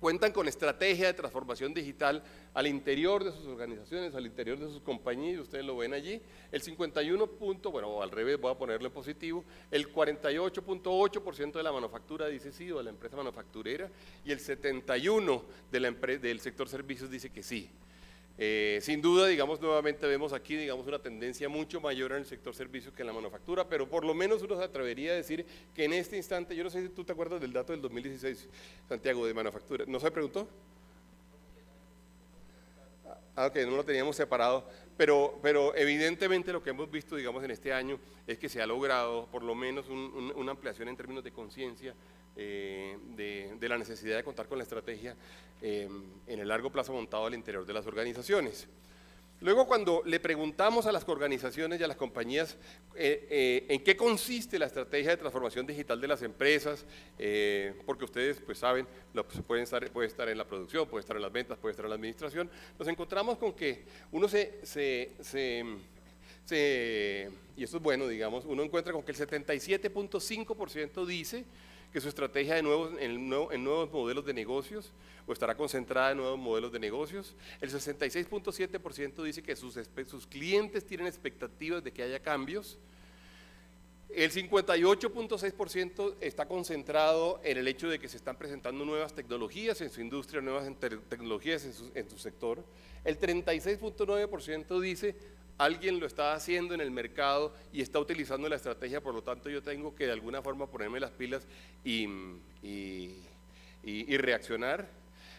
cuentan con estrategia de transformación digital al interior de sus organizaciones, al interior de sus compañías, ustedes lo ven allí, el 51 bueno, al revés, voy a ponerle positivo, el 48.8% de la manufactura dice sí, o de la empresa manufacturera, y el 71% del sector servicios dice que sí. Sin duda, digamos, nuevamente vemos aquí, digamos, una tendencia mucho mayor en el sector servicios que en la manufactura, pero por lo menos uno se atrevería a decir que en este instante, yo no sé si tú te acuerdas del dato del 2016, Santiago, de manufactura, ¿no se preguntó? Ok, no lo teníamos separado, pero evidentemente lo que hemos visto, digamos, en este año es que se ha logrado por lo menos una ampliación en términos de conciencia de la necesidad de contar con la estrategia en el largo plazo montado al interior de las organizaciones. Luego, cuando le preguntamos a las organizaciones y a las compañías en qué consiste la estrategia de transformación digital de las empresas, porque ustedes pues saben, puede estar en la producción, puede estar en las ventas, puede estar en la administración, nos encontramos con que uno se y esto es bueno, digamos, uno encuentra con que el 77.5% dice que su estrategia en nuevos modelos de negocios o estará concentrada en nuevos modelos de negocios. El 66.7% dice que sus clientes tienen expectativas de que haya cambios. El 58.6% está concentrado en el hecho de que se están presentando nuevas tecnologías en su industria, nuevas tecnologías en su sector. El 36.9% dice alguien lo está haciendo en el mercado y está utilizando la estrategia, por lo tanto yo tengo que de alguna forma ponerme las pilas y reaccionar.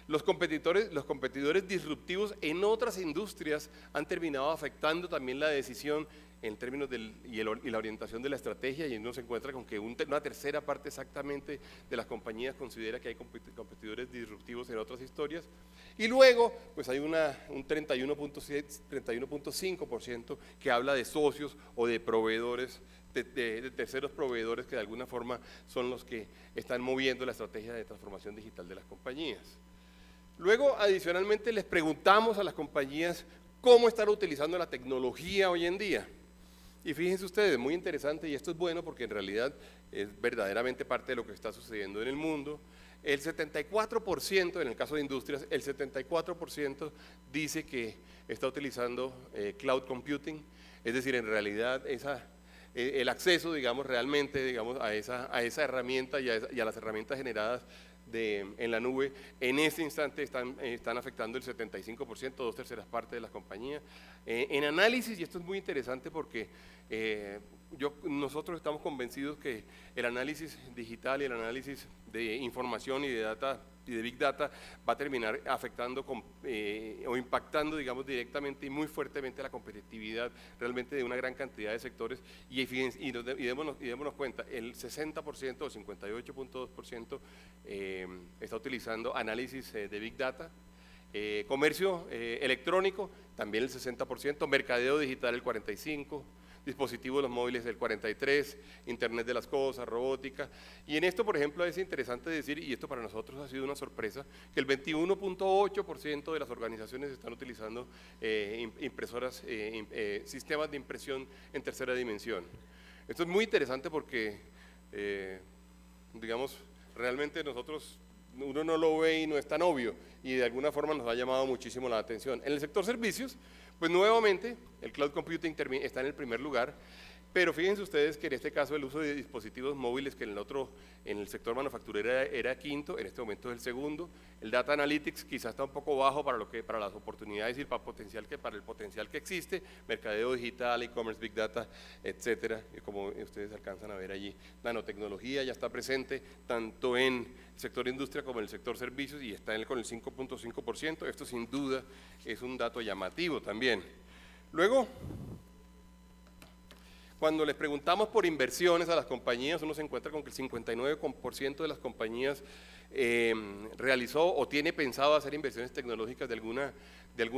Los competidores disruptivos en otras industrias han terminado afectando también la decisión en términos y la orientación de la estrategia, y uno se encuentra con que una tercera parte exactamente de las compañías considera que hay competidores disruptivos en otras historias. Y luego, pues hay un 31.5% que habla de socios o de proveedores, de terceros proveedores que de alguna forma son los que están moviendo la estrategia de transformación digital de las compañías. Luego, adicionalmente, les preguntamos a las compañías cómo están utilizando la tecnología hoy en día. Y fíjense ustedes, muy interesante, y esto es bueno porque en realidad es verdaderamente parte de lo que está sucediendo en el mundo. El 74%, en el caso de industrias, el 74% dice que está utilizando cloud computing, es decir, en realidad el acceso, digamos, realmente, digamos, a esa herramienta y a las herramientas generadas en la nube, en este instante están afectando el 75%, 2/3 partes de las compañías. En análisis, y esto es muy interesante porque nosotros estamos convencidos que el análisis digital y el análisis de información y de data y de Big Data va a terminar afectando o impactando, digamos, directamente y muy fuertemente la competitividad realmente de una gran cantidad de sectores. Y démonos cuenta, el 60% o 58.2% está utilizando análisis de Big Data. Comercio electrónico, también el 60%, mercadeo digital el 45%, dispositivos de los móviles el 43%, Internet de las cosas, robótica. Y en esto, por ejemplo, es interesante decir, y esto para nosotros ha sido una sorpresa, que el 21.8% de las organizaciones están utilizando impresoras, sistemas de impresión en tercera dimensión. Esto es muy interesante porque, digamos, realmente uno no lo ve y no es tan obvio, y de alguna forma nos ha llamado muchísimo la atención. En el sector servicios, pues nuevamente el cloud computing está en el primer lugar, pero fíjense ustedes que en este caso el uso de dispositivos móviles, que en el sector manufacturero era quinto, en este momento es el segundo. El data analytics quizás está un poco bajo para las oportunidades y para el potencial que existe, mercadeo digital, e-commerce, big data, etcétera, y como ustedes alcanzan a ver allí, nanotecnología ya está presente tanto en el sector industria como en el sector servicios y está con el 5.5%. Esto sin duda es un dato llamativo también. Luego, cuando les preguntamos por inversiones a las compañías, uno se encuentra con que el 59% de las compañías realizó o tiene pensado hacer inversiones tecnológicas de alguna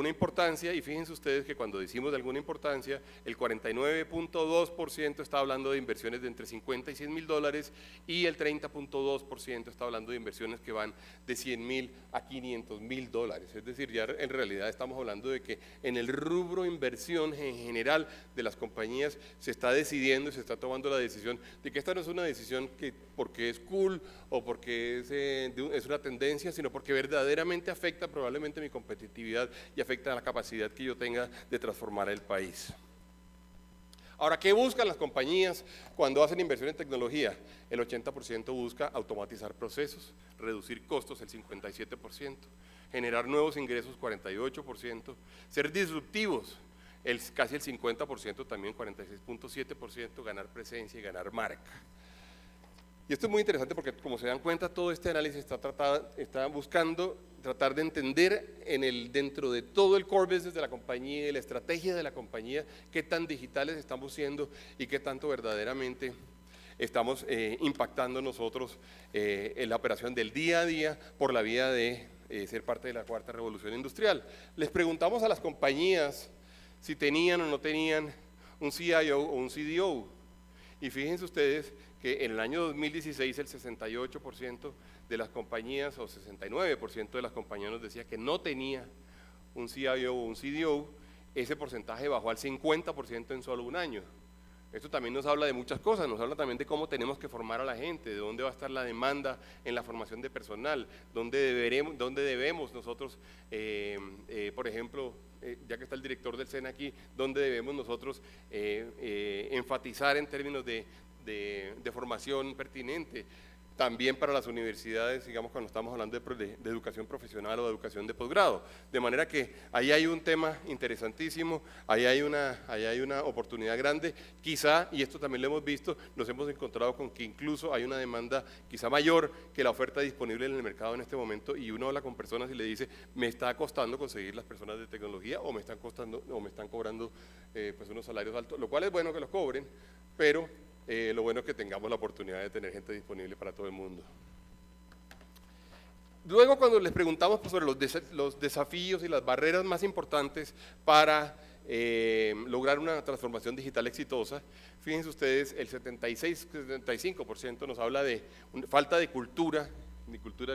importancia, y fíjense ustedes que cuando decimos de alguna importancia, el 49.2% está hablando de inversiones de entre 50 y 100 mil dólares y el 30.2% está hablando de inversiones que van de 100 mil a 500 mil dólares. Es decir, ya en realidad estamos hablando de que en el rubro inversión en general de las compañías se está decidiendo y se está tomando la decisión de que esta no es una decisión que porque es cool o porque es una tendencia, sino porque verdaderamente afecta probablemente mi competitividad y afecta la capacidad que yo tenga de transformar el país. Ahora, ¿qué buscan las compañías cuando hacen inversión en tecnología? El 80% busca automatizar procesos, reducir costos el 57%, generar nuevos ingresos 48%, ser disruptivos casi el 50%, también 46.7%, ganar presencia y ganar marca. Y esto es muy interesante porque, como se dan cuenta, todo este análisis está buscando tratar de entender dentro de todo el core business de la compañía y la estrategia de la compañía, qué tan digitales estamos siendo y qué tanto verdaderamente estamos impactando nosotros en la operación del día a día por la vía de ser parte de la cuarta revolución industrial. Les preguntamos a las compañías si tenían o no tenían un CIO o un CDO, y fíjense ustedes que en el año 2016 el 68% de las compañías o 69% de las compañías nos decía que no tenía un CIO o un CDO, ese porcentaje bajó al 50% en solo un año. Esto también nos habla de muchas cosas, nos habla también de cómo tenemos que formar a la gente, de dónde va a estar la demanda en la formación de personal, dónde debemos nosotros, por ejemplo, ya que está el director del SENA aquí, dónde debemos nosotros enfatizar en términos de formación pertinente. También para las universidades, digamos, cuando estamos hablando de educación profesional o de educación de posgrado. De manera que ahí hay un tema interesantísimo, ahí hay una oportunidad grande. Quizá, y esto también lo hemos visto, nos hemos encontrado con que incluso hay una demanda quizá mayor que la oferta disponible en el mercado en este momento, y uno habla con personas y le dice, me está costando conseguir las personas de tecnología, o me están cobrando pues unos salarios altos, lo cual es bueno que los cobren, pero lo bueno es que tengamos la oportunidad de tener gente disponible para todo el mundo. Luego, cuando les preguntamos pues, sobre los desafíos y las barreras más importantes para lograr una transformación digital exitosa, fíjense ustedes, el 75% nos habla de falta de cultura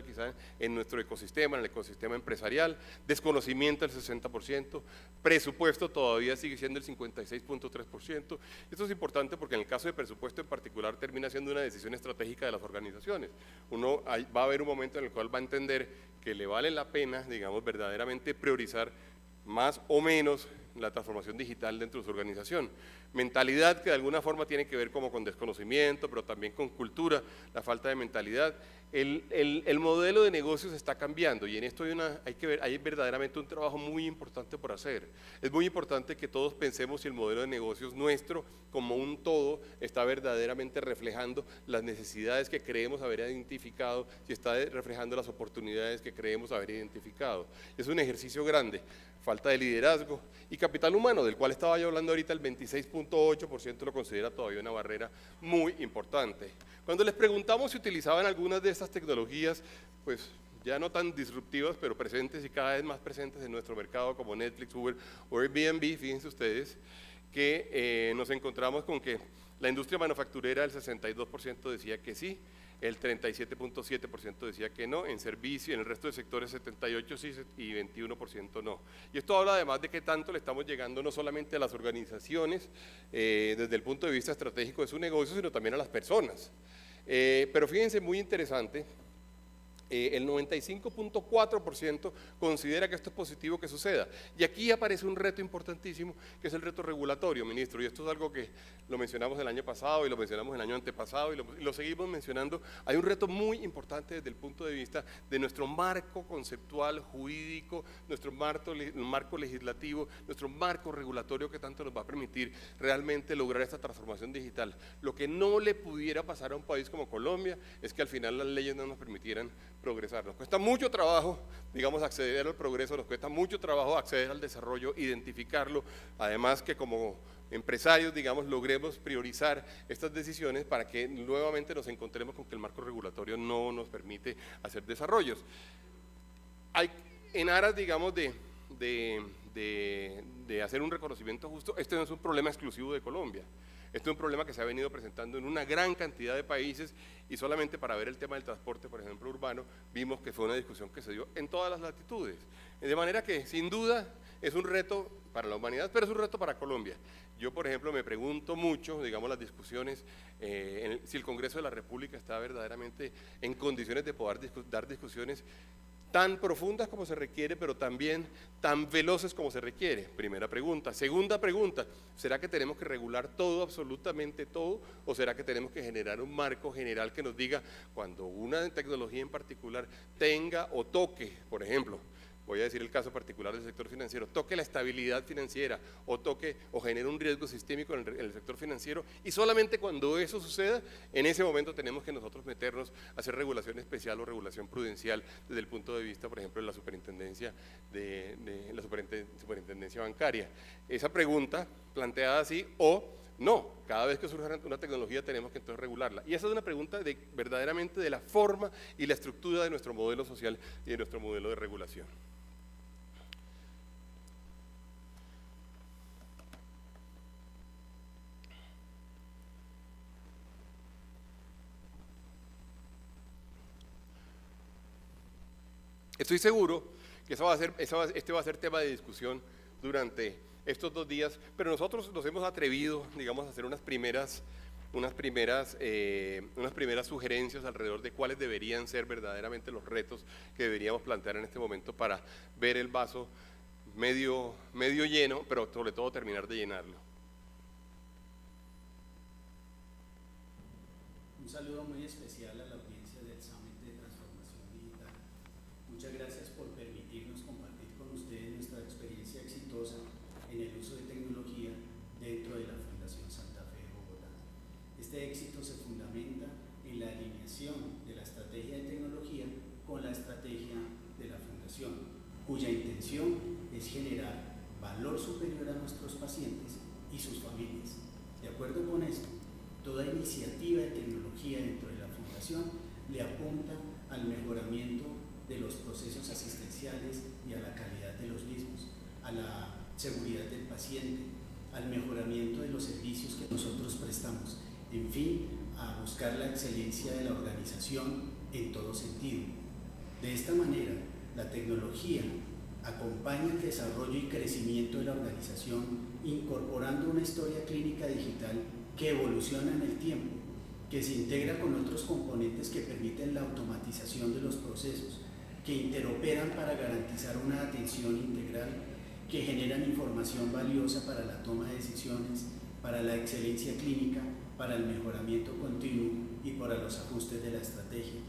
quizá en nuestro ecosistema, en el ecosistema empresarial, desconocimiento el 60%, presupuesto todavía sigue siendo el 56.3%. Esto es importante porque en el caso de presupuesto en particular termina siendo una decisión estratégica de las organizaciones. Va a haber un momento en el cual va a entender que le vale la pena, digamos, verdaderamente priorizar más o menos la transformación digital dentro de su organización. Mentalidad que de alguna forma tiene que ver como con desconocimiento, pero también con cultura, la falta de mentalidad. El modelo de negocios está cambiando y en esto hay verdaderamente un trabajo muy importante por hacer. Es muy importante que todos pensemos si el modelo de negocios nuestro como un todo está verdaderamente reflejando las necesidades que creemos haber identificado, si está reflejando las oportunidades que creemos haber identificado. Es un ejercicio grande. Falta de liderazgo y capital humano, del cual estaba yo hablando ahorita, el 26.8% lo considera todavía una barrera muy importante. Cuando les preguntamos si utilizaban algunas de estas tecnologías, pues ya no tan disruptivas, pero presentes y cada vez más presentes en nuestro mercado, como Netflix, Uber o Airbnb, fíjense ustedes, que nos encontramos con que la industria manufacturera, el 62% decía que sí, el 37.7% decía que no, en servicio, en el resto de sectores 78% sí y 21% no. Y esto habla además de que tanto le estamos llegando no solamente a las organizaciones desde el punto de vista estratégico de su negocio, sino también a las personas. Pero fíjense, muy interesante, el 95.4% considera que esto es positivo que suceda. Y aquí aparece un reto importantísimo, que es el reto regulatorio, ministro, y esto es algo que lo mencionamos el año pasado y lo mencionamos el año antepasado y lo seguimos mencionando. Hay un reto muy importante desde el punto de vista de nuestro marco conceptual, jurídico, nuestro marco legislativo, nuestro marco regulatorio que tanto nos va a permitir realmente lograr esta transformación digital. Lo que no le pudiera pasar a un país como Colombia es que al final las leyes no nos permitieran progresar. Nos cuesta mucho trabajo, digamos, acceder al progreso, nos cuesta mucho trabajo acceder al desarrollo, identificarlo, además que como empresarios, digamos, logremos priorizar estas decisiones para que nuevamente nos encontremos con que el marco regulatorio no nos permite hacer desarrollos. En aras, digamos, de hacer un reconocimiento justo, este no es un problema exclusivo de Colombia. Este es un problema que se ha venido presentando en una gran cantidad de países y solamente para ver el tema del transporte, por ejemplo, urbano, vimos que fue una discusión que se dio en todas las latitudes. De manera que, sin duda, es un reto para la humanidad, pero es un reto para Colombia. Yo, por ejemplo, me pregunto mucho, digamos, las discusiones, si el Congreso de la República está verdaderamente en condiciones de poder dar discusiones tan profundas como se requiere, pero también tan veloces como se requiere. Primera pregunta. Segunda pregunta, ¿será que tenemos que regular todo, absolutamente todo, o será que tenemos que generar un marco general que nos diga cuando una tecnología en particular tenga o toque, por ejemplo, voy a decir el caso particular del sector financiero, toque la estabilidad financiera o toque o genere un riesgo sistémico en el sector financiero, y solamente cuando eso suceda, en ese momento tenemos que nosotros meternos a hacer regulación especial o regulación prudencial desde el punto de vista, por ejemplo, de la superintendencia superintendencia bancaria. Esa pregunta planteada así, o no, cada vez que surja una tecnología tenemos que entonces regularla. Y esa es una pregunta verdaderamente de la forma y la estructura de nuestro modelo social y de nuestro modelo de regulación. Estoy seguro que este va a ser tema de discusión durante estos 2 días, pero nosotros nos hemos atrevido, digamos, a hacer unas primeras sugerencias alrededor de cuáles deberían ser verdaderamente los retos que deberíamos plantear en este momento para ver el vaso medio lleno, pero sobre todo terminar de llenarlo. Un saludo muy especial a la audiencia del Summit de Transformación Digital. Muchas gracias por permitirnos compartir con ustedes nuestra experiencia exitosa en el uso de tecnología dentro de la Fundación Santa Fe de Bogotá. Este éxito se fundamenta en la alineación de la estrategia de tecnología con la estrategia de la Fundación, cuya intención es generar valor superior a nuestros pacientes y sus familias. De acuerdo con esto, toda iniciativa de tecnología dentro de la Fundación le apunta al mejoramiento de los procesos asistenciales y a la calidad de los mismos, a la seguridad del paciente, al mejoramiento de los servicios que nosotros prestamos, en fin, a buscar la excelencia de la organización en todo sentido. De esta manera, la tecnología acompaña el desarrollo y crecimiento de la organización, incorporando una historia clínica digital que evoluciona en el tiempo, que se integra con otros componentes que permiten la automatización de los procesos, que interoperan para garantizar una atención integral, que generan información valiosa para la toma de decisiones, para la excelencia clínica, para el mejoramiento continuo y para los ajustes de la estrategia.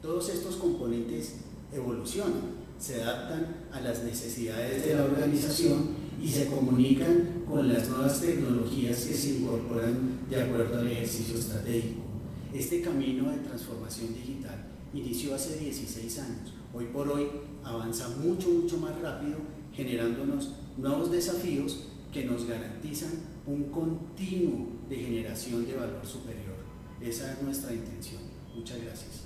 Todos estos componentes evolucionan, se adaptan a las necesidades de la organización y se comunican con las nuevas tecnologías que se incorporan de acuerdo al ejercicio estratégico. Este camino de transformación digital inició hace 16 años. Hoy por hoy avanza mucho más rápido, generándonos nuevos desafíos que nos garantizan un continuo de generación de valor superior. Esa es nuestra intención. Muchas gracias.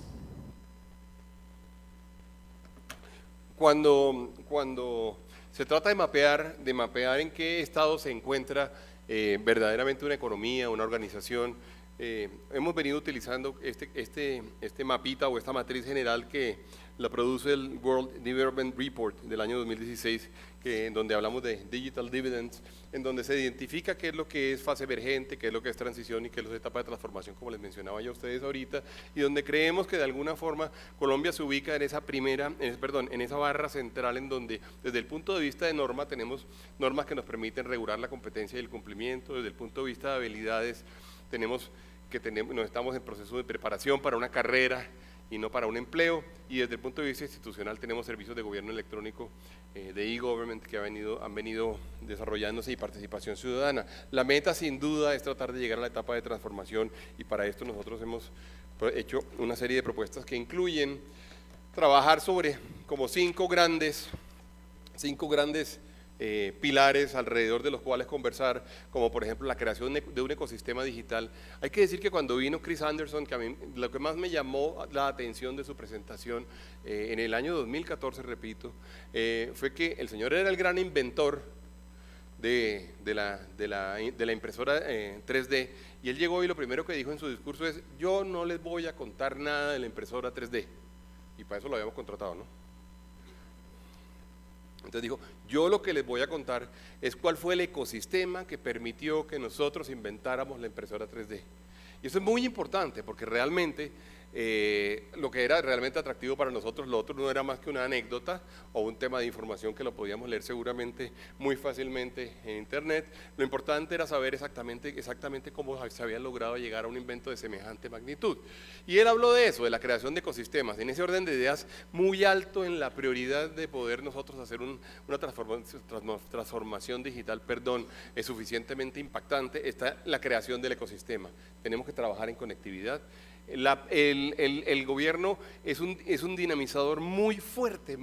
Cuando se trata de mapear en qué estado se encuentra verdaderamente una economía, una organización, hemos venido utilizando este mapita o esta matriz general que la produce el World Development Report del año 2016, en donde hablamos de Digital Dividends, en donde se identifica qué es lo que es fase emergente, qué es lo que es transición y qué es lo que es etapa de transformación, como les mencionaba yo a ustedes ahorita, y donde creemos que de alguna forma Colombia se ubica en esa barra central, en donde desde el punto de vista de norma tenemos normas que nos permiten regular la competencia y el cumplimiento. Desde el punto de vista de habilidades estamos en proceso de preparación para una carrera y no para un empleo, y desde el punto de vista institucional tenemos servicios de gobierno electrónico, de e-government, que han venido desarrollándose, y participación ciudadana. La meta sin duda es tratar de llegar a la etapa de transformación, y para esto nosotros hemos hecho una serie de propuestas que incluyen trabajar sobre como cinco grandes pilares alrededor de los cuales conversar, como por ejemplo la creación de un ecosistema digital. Hay que decir que cuando vino Chris Anderson, que a mí lo que más me llamó la atención de su presentación en el año 2014, repito, fue que el señor era el gran inventor de la impresora 3D, y él llegó y lo primero que dijo en su discurso es: yo no les voy a contar nada de la impresora 3D, y para eso lo habíamos contratado, ¿no? Entonces dijo: yo lo que les voy a contar es cuál fue el ecosistema que permitió que nosotros inventáramos la impresora 3D. Y eso es muy importante, porque realmente lo que era realmente atractivo para nosotros, lo otro no era más que una anécdota o un tema de información que lo podíamos leer seguramente muy fácilmente en internet. Lo importante era saber exactamente cómo se había logrado llegar a un invento de semejante magnitud. Y él habló de eso, de la creación de ecosistemas, en ese orden de ideas muy alto en la prioridad de poder nosotros hacer una transformación digital, es suficientemente impactante, está la creación del ecosistema. Tenemos que trabajar en conectividad. El gobierno es un dinamizador muy fuerte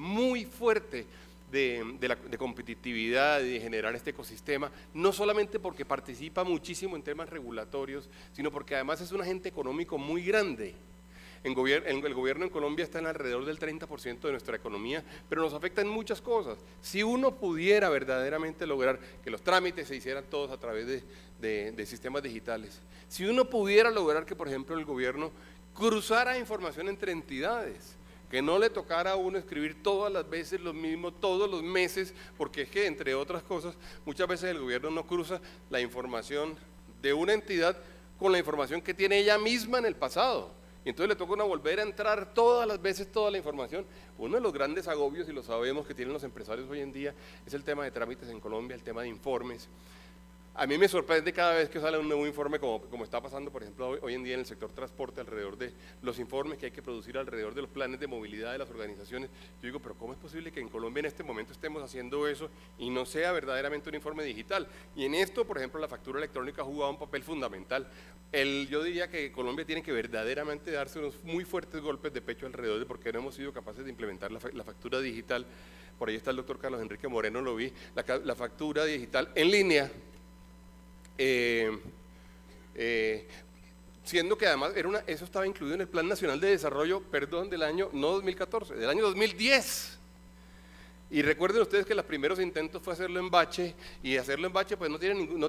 de competitividad y de generar este ecosistema, no solamente porque participa muchísimo en temas regulatorios, sino porque además es un agente económico muy grande. El gobierno en Colombia está en alrededor del 30% de nuestra economía, pero nos afecta en muchas cosas. Si uno pudiera verdaderamente lograr que los trámites se hicieran todos a través de sistemas digitales, si uno pudiera lograr que, por ejemplo, el gobierno cruzara información entre entidades, que no le tocara a uno escribir todas las veces lo mismo, todos los meses, porque es que, entre otras cosas, muchas veces el gobierno no cruza la información de una entidad con la información que tiene ella misma en el pasado. Y entonces le toca a uno volver a entrar todas las veces toda la información. Uno de los grandes agobios, y lo sabemos, que tienen los empresarios hoy en día, es el tema de trámites en Colombia, el tema de informes. A mí me sorprende cada vez que sale un nuevo informe, como está pasando, por ejemplo, hoy en día en el sector transporte, alrededor de los informes que hay que producir alrededor de los planes de movilidad de las organizaciones. Yo digo, pero ¿cómo es posible que en Colombia en este momento estemos haciendo eso y no sea verdaderamente un informe digital? Y en esto, por ejemplo, la factura electrónica ha jugado un papel fundamental. Yo diría que Colombia tiene que verdaderamente darse unos muy fuertes golpes de pecho alrededor de por qué no hemos sido capaces de implementar la factura digital. Por ahí está el doctor Carlos Enrique Moreno, lo vi, la factura digital en línea. Siendo que además eso estaba incluido en el Plan Nacional de Desarrollo, del año, no 2014, del año 2010. Y recuerden ustedes que los primeros intentos fue hacerlo en bache, y hacerlo en bache pues no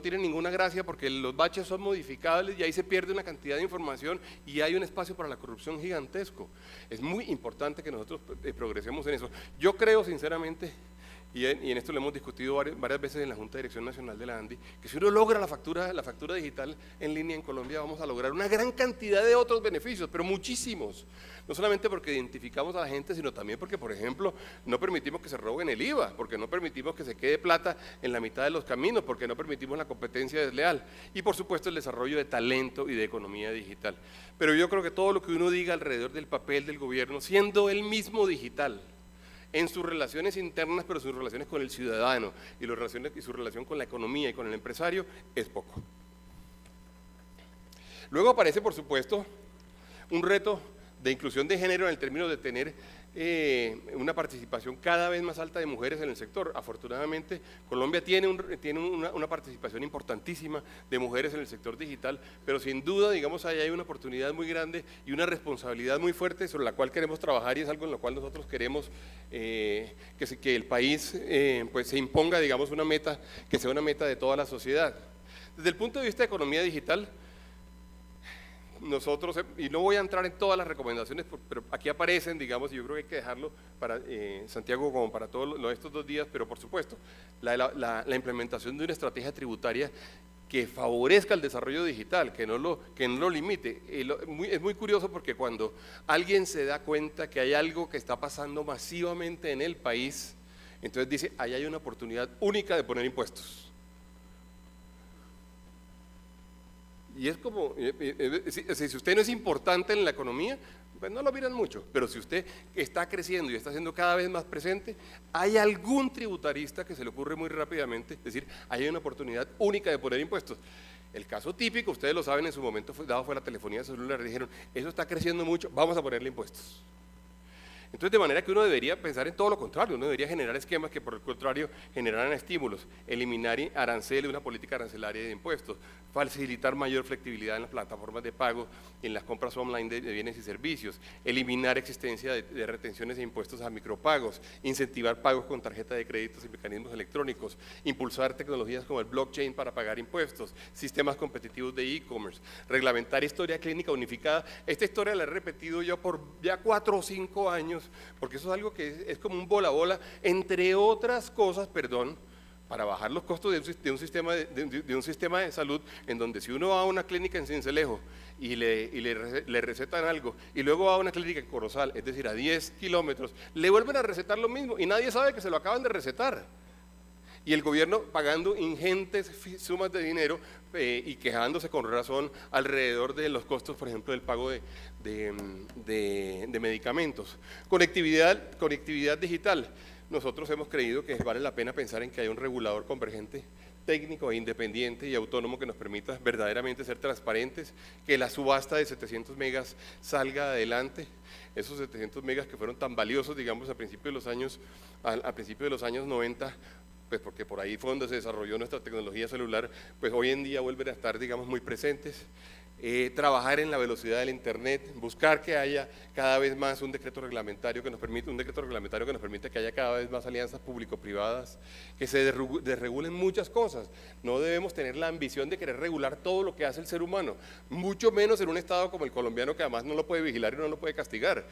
tiene ninguna gracia, porque los baches son modificables y ahí se pierde una cantidad de información y hay un espacio para la corrupción gigantesco. Es muy importante que nosotros progresemos en eso. Yo creo sinceramente, y en esto lo hemos discutido varias veces en la Junta de Dirección Nacional de la ANDI, que si uno logra la factura digital en línea en Colombia, vamos a lograr una gran cantidad de otros beneficios, pero muchísimos. No solamente porque identificamos a la gente, sino también porque, por ejemplo, no permitimos que se roben el IVA, porque no permitimos que se quede plata en la mitad de los caminos, porque no permitimos la competencia desleal, y por supuesto el desarrollo de talento y de economía digital. Pero yo creo que todo lo que uno diga alrededor del papel del gobierno, siendo él mismo digital, en sus relaciones internas, pero sus relaciones con el ciudadano y su relación con la economía y con el empresario, es poco. Luego aparece, por supuesto, un reto de inclusión de género en el término de tener una participación cada vez más alta de mujeres en el sector. Afortunadamente, Colombia tiene una participación importantísima de mujeres en el sector digital, pero sin duda, digamos, ahí hay una oportunidad muy grande y una responsabilidad muy fuerte sobre la cual queremos trabajar, y es algo en lo cual nosotros queremos que el país pues se imponga, digamos, una meta, que sea una meta de toda la sociedad. Desde el punto de vista de economía digital, nosotros, y no voy a entrar en todas las recomendaciones, pero aquí aparecen, digamos, y yo creo que hay que dejarlo para Santiago como para todos estos 2 días, pero por supuesto, la implementación de una estrategia tributaria que favorezca el desarrollo digital, que no lo limite. Es muy curioso porque cuando alguien se da cuenta que hay algo que está pasando masivamente en el país, entonces dice, ahí hay una oportunidad única de poner impuestos. Y es como, si usted no es importante en la economía, pues no lo miran mucho, pero si usted está creciendo y está siendo cada vez más presente, hay algún tributarista que se le ocurre muy rápidamente decir, hay una oportunidad única de poner impuestos. El caso típico, ustedes lo saben, en su momento fue la telefonía celular, dijeron, eso está creciendo mucho, vamos a ponerle impuestos. Entonces, de manera que uno debería pensar en todo lo contrario, uno debería generar esquemas que por el contrario generaran estímulos, eliminar aranceles, una política arancelaria de impuestos, facilitar mayor flexibilidad en las plataformas de pago, en las compras online de bienes y servicios, eliminar existencia de retenciones de impuestos a micropagos, incentivar pagos con tarjeta de créditos y mecanismos electrónicos, impulsar tecnologías como el blockchain para pagar impuestos, sistemas competitivos de e-commerce, reglamentar historia clínica unificada. Esta historia la he repetido yo por ya 4 o 5 años, porque eso es algo que es como un bola, entre otras cosas, para bajar los costos de un sistema de salud, en donde si uno va a una clínica en Sincelejo y le recetan algo, y luego va a una clínica en Corozal, es decir, a 10 kilómetros, le vuelven a recetar lo mismo y nadie sabe que se lo acaban de recetar. Y el gobierno pagando ingentes sumas de dinero y quejándose con razón alrededor de los costos, por ejemplo, del pago de medicamentos. Conectividad digital. Nosotros hemos creído que vale la pena pensar en que haya un regulador convergente, técnico e independiente y autónomo que nos permita verdaderamente ser transparentes, que la subasta de 700 megas salga adelante, esos 700 megas que fueron tan valiosos, digamos, a principios de los años 90, pues porque por ahí fue donde se desarrolló nuestra tecnología celular, pues hoy en día vuelven a estar, digamos, muy presentes. trabajar en la velocidad del Internet, buscar que haya cada vez más un decreto reglamentario que nos permita que haya cada vez más alianzas público-privadas, que se desregulen muchas cosas. No debemos tener la ambición de querer regular todo lo que hace el ser humano, mucho menos en un estado como el colombiano, que además no lo puede vigilar y no lo puede castigar.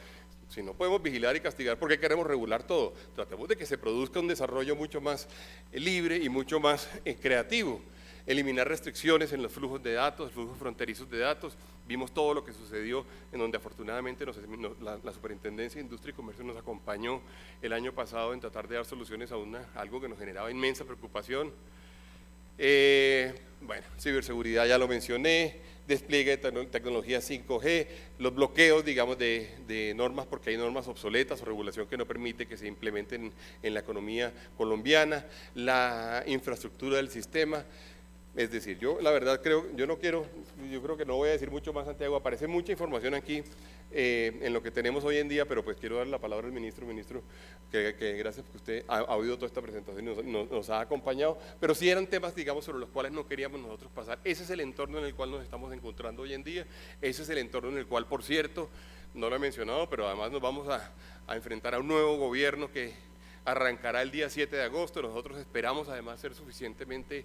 Si no podemos vigilar y castigar, ¿por qué queremos regular todo? Tratemos de que se produzca un desarrollo mucho más libre y mucho más creativo. Eliminar restricciones en los flujos de datos, flujos fronterizos de datos. Vimos todo lo que sucedió, en donde afortunadamente la Superintendencia de Industria y Comercio nos acompañó el año pasado en tratar de dar soluciones a algo que nos generaba inmensa preocupación. Bueno, ciberseguridad ya lo mencioné, despliegue de tecnología 5G, los bloqueos, digamos, de normas, porque hay normas obsoletas o regulación que no permite que se implementen en la economía colombiana, la infraestructura del sistema. Es decir, yo la verdad creo que no voy a decir mucho más, Santiago. Aparece mucha información aquí en lo que tenemos hoy en día, pero pues quiero dar la palabra al ministro, que gracias porque usted ha oído toda esta presentación y nos ha acompañado, pero sí eran temas, digamos, sobre los cuales no queríamos nosotros pasar. Ese es el entorno en el cual nos estamos encontrando hoy en día, ese es el entorno en el cual, por cierto, no lo he mencionado, pero además nos vamos a enfrentar a un nuevo gobierno que arrancará el día 7 de agosto. Nosotros esperamos además ser suficientemente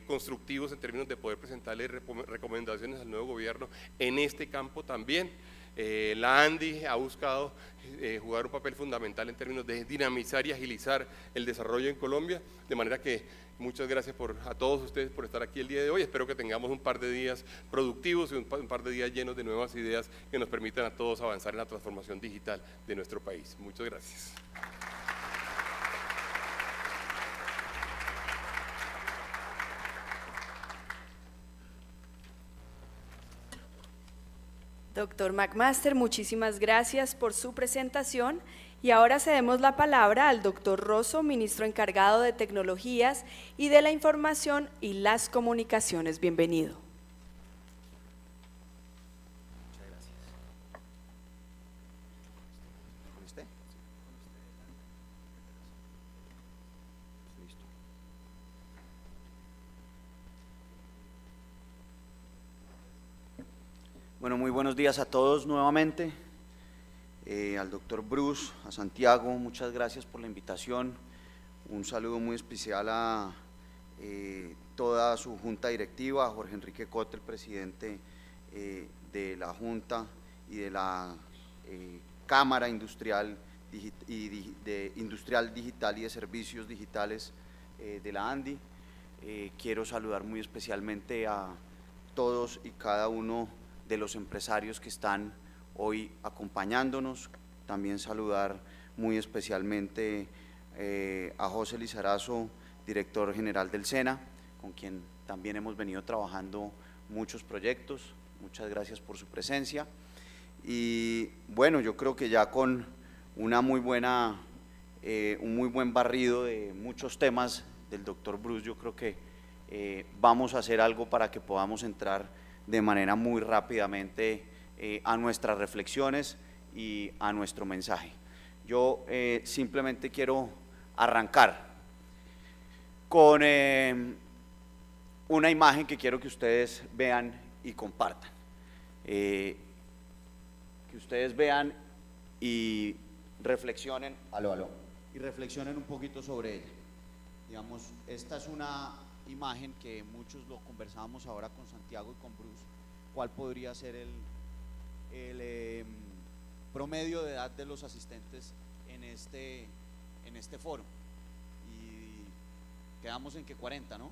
constructivos en términos de poder presentarle recomendaciones al nuevo gobierno en este campo también. La ANDI ha buscado jugar un papel fundamental en términos de dinamizar y agilizar el desarrollo en Colombia, de manera que muchas gracias a todos ustedes por estar aquí el día de hoy. Espero que tengamos un par de días productivos y un par de días llenos de nuevas ideas que nos permitan a todos avanzar en la transformación digital de nuestro país. Muchas gracias. Doctor McMaster, muchísimas gracias por su presentación y ahora cedemos la palabra al doctor Rosso, ministro encargado de Tecnologías y de la Información y las Comunicaciones. Bienvenido. Muchas gracias. ¿Con usted? Listo. Bueno, muy buenos días a todos nuevamente, al doctor Bruce, a Santiago, muchas gracias por la invitación, un saludo muy especial a toda su junta directiva, a Jorge Enrique Cote, el presidente de la junta y de la Cámara Industrial Digital y de Servicios Digitales de la ANDI. Quiero saludar muy especialmente a todos y cada uno de los empresarios que están hoy acompañándonos. También saludar muy especialmente a José Lizarazo, director general del SENA, con quien también hemos venido trabajando muchos proyectos. Muchas gracias por su presencia. Y bueno, yo creo que ya con una muy buena, un muy buen barrido de muchos temas del doctor Bruce, yo creo que vamos a hacer algo para que podamos entrar de manera muy rápidamente a nuestras reflexiones y a nuestro mensaje. Yo simplemente quiero arrancar con una imagen que quiero que ustedes vean y compartan. Que ustedes vean y reflexionen, y reflexionen un poquito sobre ella. Digamos, esta es una imagen que muchos lo conversábamos ahora con Santiago y con Bruce, cuál podría ser el promedio de edad de los asistentes en este foro, y quedamos en que 40, ¿no?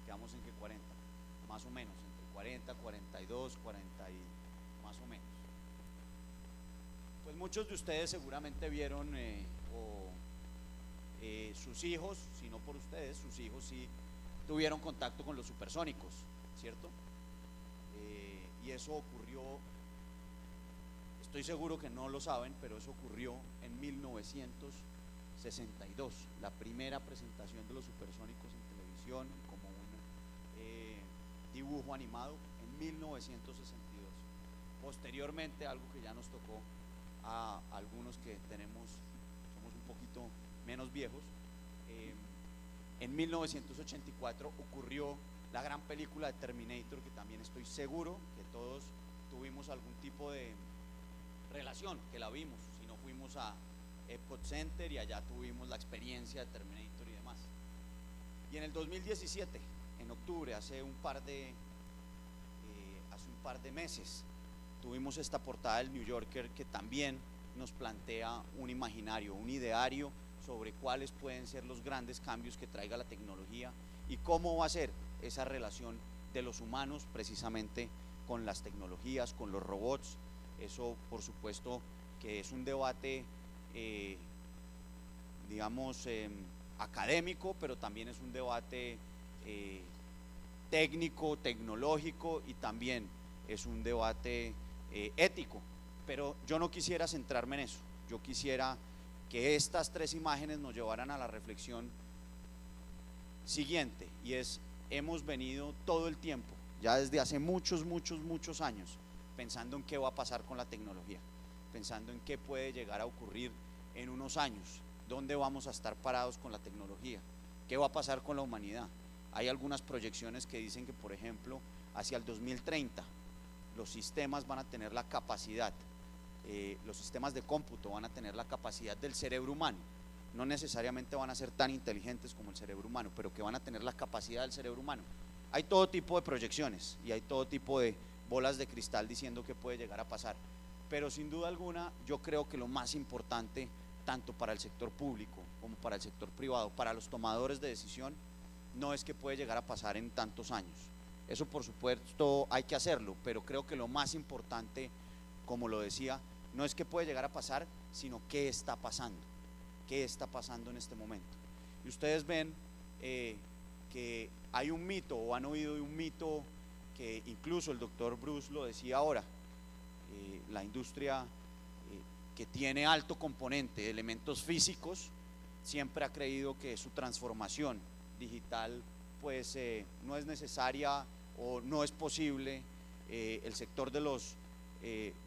Quedamos en que 40, más o menos, entre 40, 42, 40 y más o menos. Pues muchos de ustedes seguramente vieron sus hijos, si no por ustedes, sus hijos sí tuvieron contacto con los supersónicos, ¿cierto? Y eso ocurrió, estoy seguro que no lo saben, pero eso ocurrió en 1962, la primera presentación de los supersónicos en televisión como un dibujo animado en 1962. Posteriormente, algo que ya nos tocó a algunos que somos un poquito menos viejos, en 1984 ocurrió la gran película de Terminator, que también estoy seguro que todos tuvimos algún tipo de relación, que la vimos, si no fuimos a Epcot Center y allá tuvimos la experiencia de Terminator y demás. Y en el 2017, en octubre, hace un par de meses, tuvimos esta portada del New Yorker que también nos plantea un imaginario, un ideario sobre cuáles pueden ser los grandes cambios que traiga la tecnología y cómo va a ser esa relación de los humanos precisamente con las tecnologías, con los robots. Eso por supuesto que es un debate digamos académico, pero también es un debate técnico, tecnológico, y también es un debate ético. Pero yo no quisiera centrarme en eso. Yo quisiera que estas tres imágenes nos llevaran a la reflexión siguiente, y es: hemos venido todo el tiempo, ya desde hace muchos años, pensando en qué va a pasar con la tecnología, pensando en qué puede llegar a ocurrir en unos años, dónde vamos a estar parados con la tecnología, qué va a pasar con la humanidad. Hay algunas proyecciones que dicen que, por ejemplo, hacia el 2030 los sistemas van a tener la capacidad, los sistemas de cómputo van a tener la capacidad del cerebro humano. No necesariamente van a ser tan inteligentes como el cerebro humano, pero que van a tener la capacidad del cerebro humano. Hay todo tipo de proyecciones y hay todo tipo de bolas de cristal diciendo que puede llegar a pasar, pero sin duda alguna yo creo que lo más importante, tanto para el sector público como para el sector privado, para los tomadores de decisión, no es que puede llegar a pasar en tantos años. Eso por supuesto hay que hacerlo, pero creo que lo más importante, como lo decía, no es que puede llegar a pasar, sino qué está pasando en este momento. Y ustedes ven que hay un mito, o han oído de un mito que incluso el doctor Bruce lo decía ahora: la industria que tiene alto componente de elementos físicos siempre ha creído que su transformación digital pues no es necesaria o no es posible. El sector de los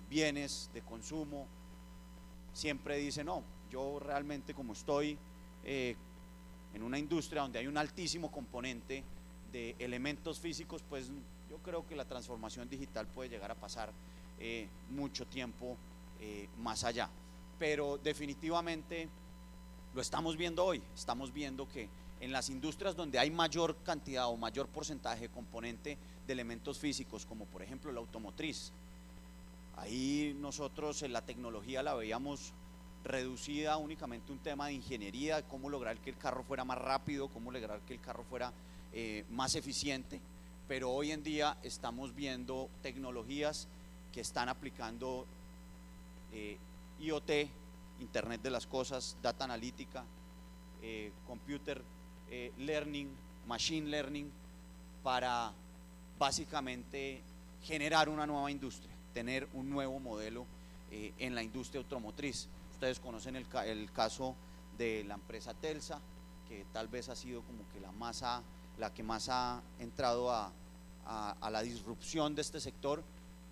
bienes de consumo siempre dice: no, yo realmente, como estoy en una industria donde hay un altísimo componente de elementos físicos, pues yo creo que la transformación digital puede llegar a pasar mucho tiempo más allá. Pero definitivamente lo estamos viendo hoy. Estamos viendo que en las industrias donde hay mayor cantidad o mayor porcentaje de componente de elementos físicos, como por ejemplo la automotriz, ahí nosotros en la tecnología la veíamos reducida únicamente a un tema de ingeniería, cómo lograr que el carro fuera más rápido, cómo lograr que el carro fuera más eficiente. Pero hoy en día estamos viendo tecnologías que están aplicando IoT, Internet de las Cosas, Data Analítica, Computer Learning, Machine Learning, para básicamente generar una nueva industria, tener un nuevo modelo en la industria automotriz. Ustedes conocen el caso de la empresa Telsa, que tal vez ha sido como que la que más ha entrado a la disrupción de este sector,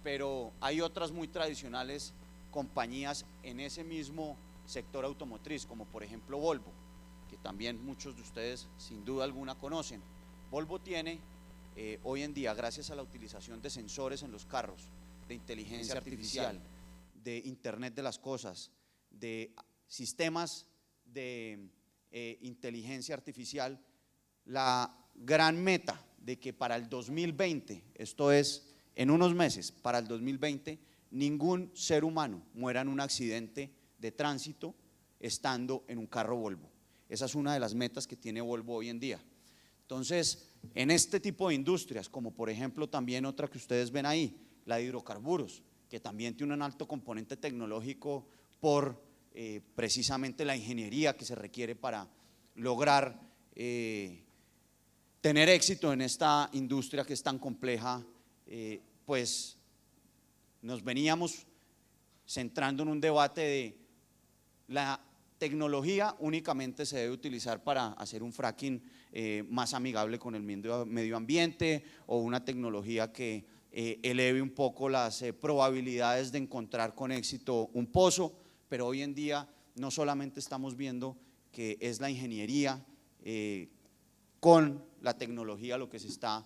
pero hay otras muy tradicionales compañías en ese mismo sector automotriz, como por ejemplo Volvo, que también muchos de ustedes sin duda alguna conocen. Volvo tiene hoy en día, gracias a la utilización de sensores en los carros, de inteligencia artificial, de Internet de las Cosas, de sistemas de inteligencia artificial, la gran meta de que para el 2020, esto es en unos meses, para el 2020, ningún ser humano muera en un accidente de tránsito estando en un carro Volvo. Esa es una de las metas que tiene Volvo hoy en día. Entonces, en este tipo de industrias, como por ejemplo también otra que ustedes ven ahí, la de hidrocarburos, que también tiene un alto componente tecnológico por precisamente la ingeniería que se requiere para lograr tener éxito en esta industria que es tan compleja, pues nos veníamos centrando en un debate de la tecnología únicamente se debe utilizar para hacer un fracking más amigable con el medio ambiente, o una tecnología que eleve un poco las probabilidades de encontrar con éxito un pozo. Pero hoy en día no solamente estamos viendo que es la ingeniería con la tecnología lo que se está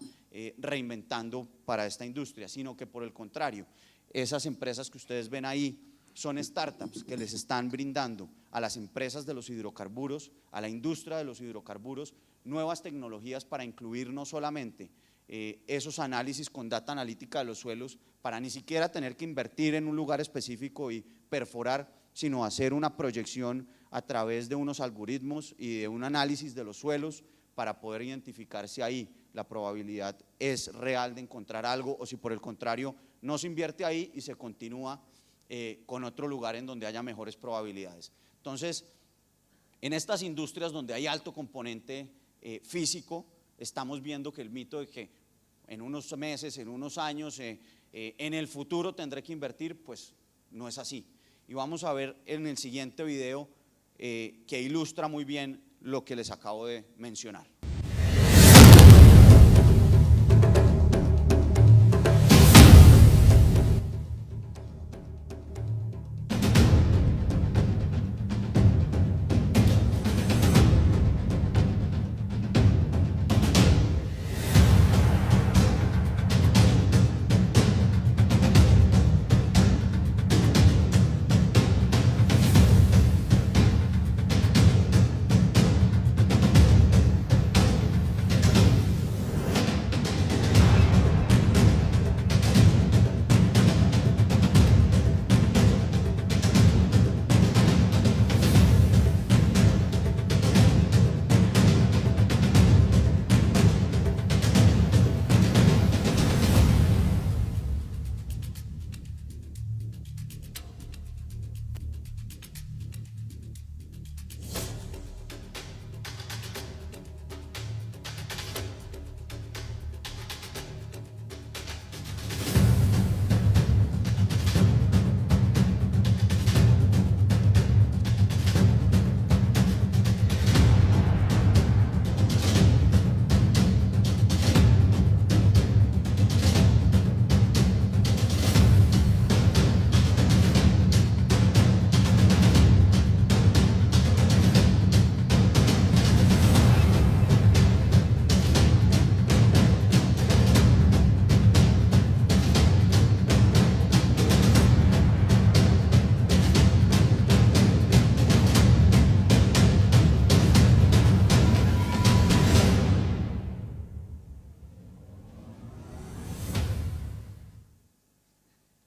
reinventando para esta industria, sino que por el contrario, esas empresas que ustedes ven ahí son startups que les están brindando a las empresas de los hidrocarburos, a la industria de los hidrocarburos, nuevas tecnologías para incluir no solamente esos análisis con data analítica de los suelos, para ni siquiera tener que invertir en un lugar específico y perforar, sino hacer una proyección a través de unos algoritmos y de un análisis de los suelos para poder identificar si ahí la probabilidad es real de encontrar algo o si por el contrario no se invierte ahí y se continúa con otro lugar en donde haya mejores probabilidades. Entonces, en estas industrias donde hay alto componente físico, estamos viendo que el mito de que en unos meses, en unos años, en el futuro tendré que invertir, pues no es así. Y vamos a ver en el siguiente video que ilustra muy bien lo que les acabo de mencionar.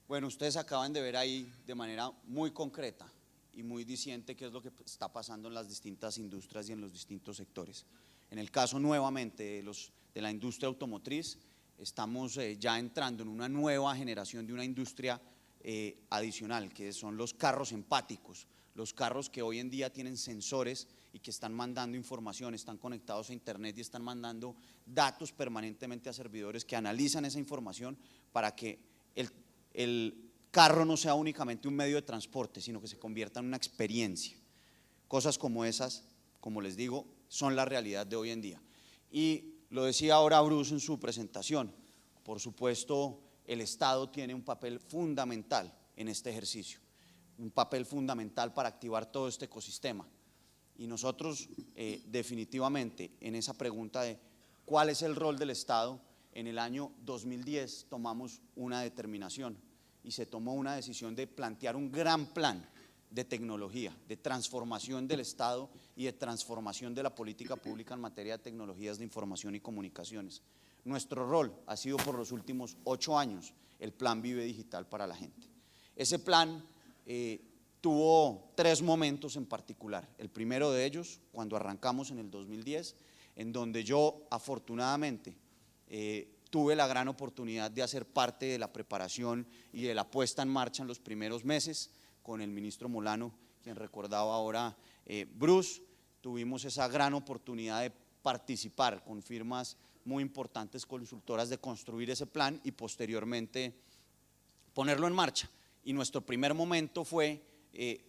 Bueno, ustedes acaban de ver ahí de manera muy concreta y muy diciente qué es lo que está pasando en las distintas industrias y en los distintos sectores. En el caso nuevamente de la industria automotriz, estamos ya entrando en una nueva generación de una industria adicional, que son los carros empáticos, los carros que hoy en día tienen sensores y que están mandando información, están conectados a internet y están mandando datos permanentemente a servidores que analizan esa información para que el carro no sea únicamente un medio de transporte, sino que se convierta en una experiencia. Cosas como esas, como les digo, son la realidad de hoy en día. Y lo decía ahora Bruce en su presentación, por supuesto el Estado tiene un papel fundamental en este ejercicio, un papel fundamental para activar todo este ecosistema. Y nosotros definitivamente en esa pregunta de cuál es el rol del Estado, en el año 2010 tomamos una determinación y se tomó una decisión de plantear un gran plan de tecnología, de transformación del Estado y de transformación de la política pública en materia de tecnologías de información y comunicaciones. Nuestro rol ha sido por los últimos 8 años el Plan Vive Digital para la gente. Ese plan tuvo 3 momentos en particular. El primero de ellos, cuando arrancamos en el 2010, en donde yo afortunadamente tuve la gran oportunidad de hacer parte de la preparación y de la puesta en marcha en los primeros meses con el ministro Molano, quien recordaba ahora Bruce. Tuvimos esa gran oportunidad de participar con firmas muy importantes consultoras de construir ese plan y posteriormente ponerlo en marcha. Y nuestro primer momento fue,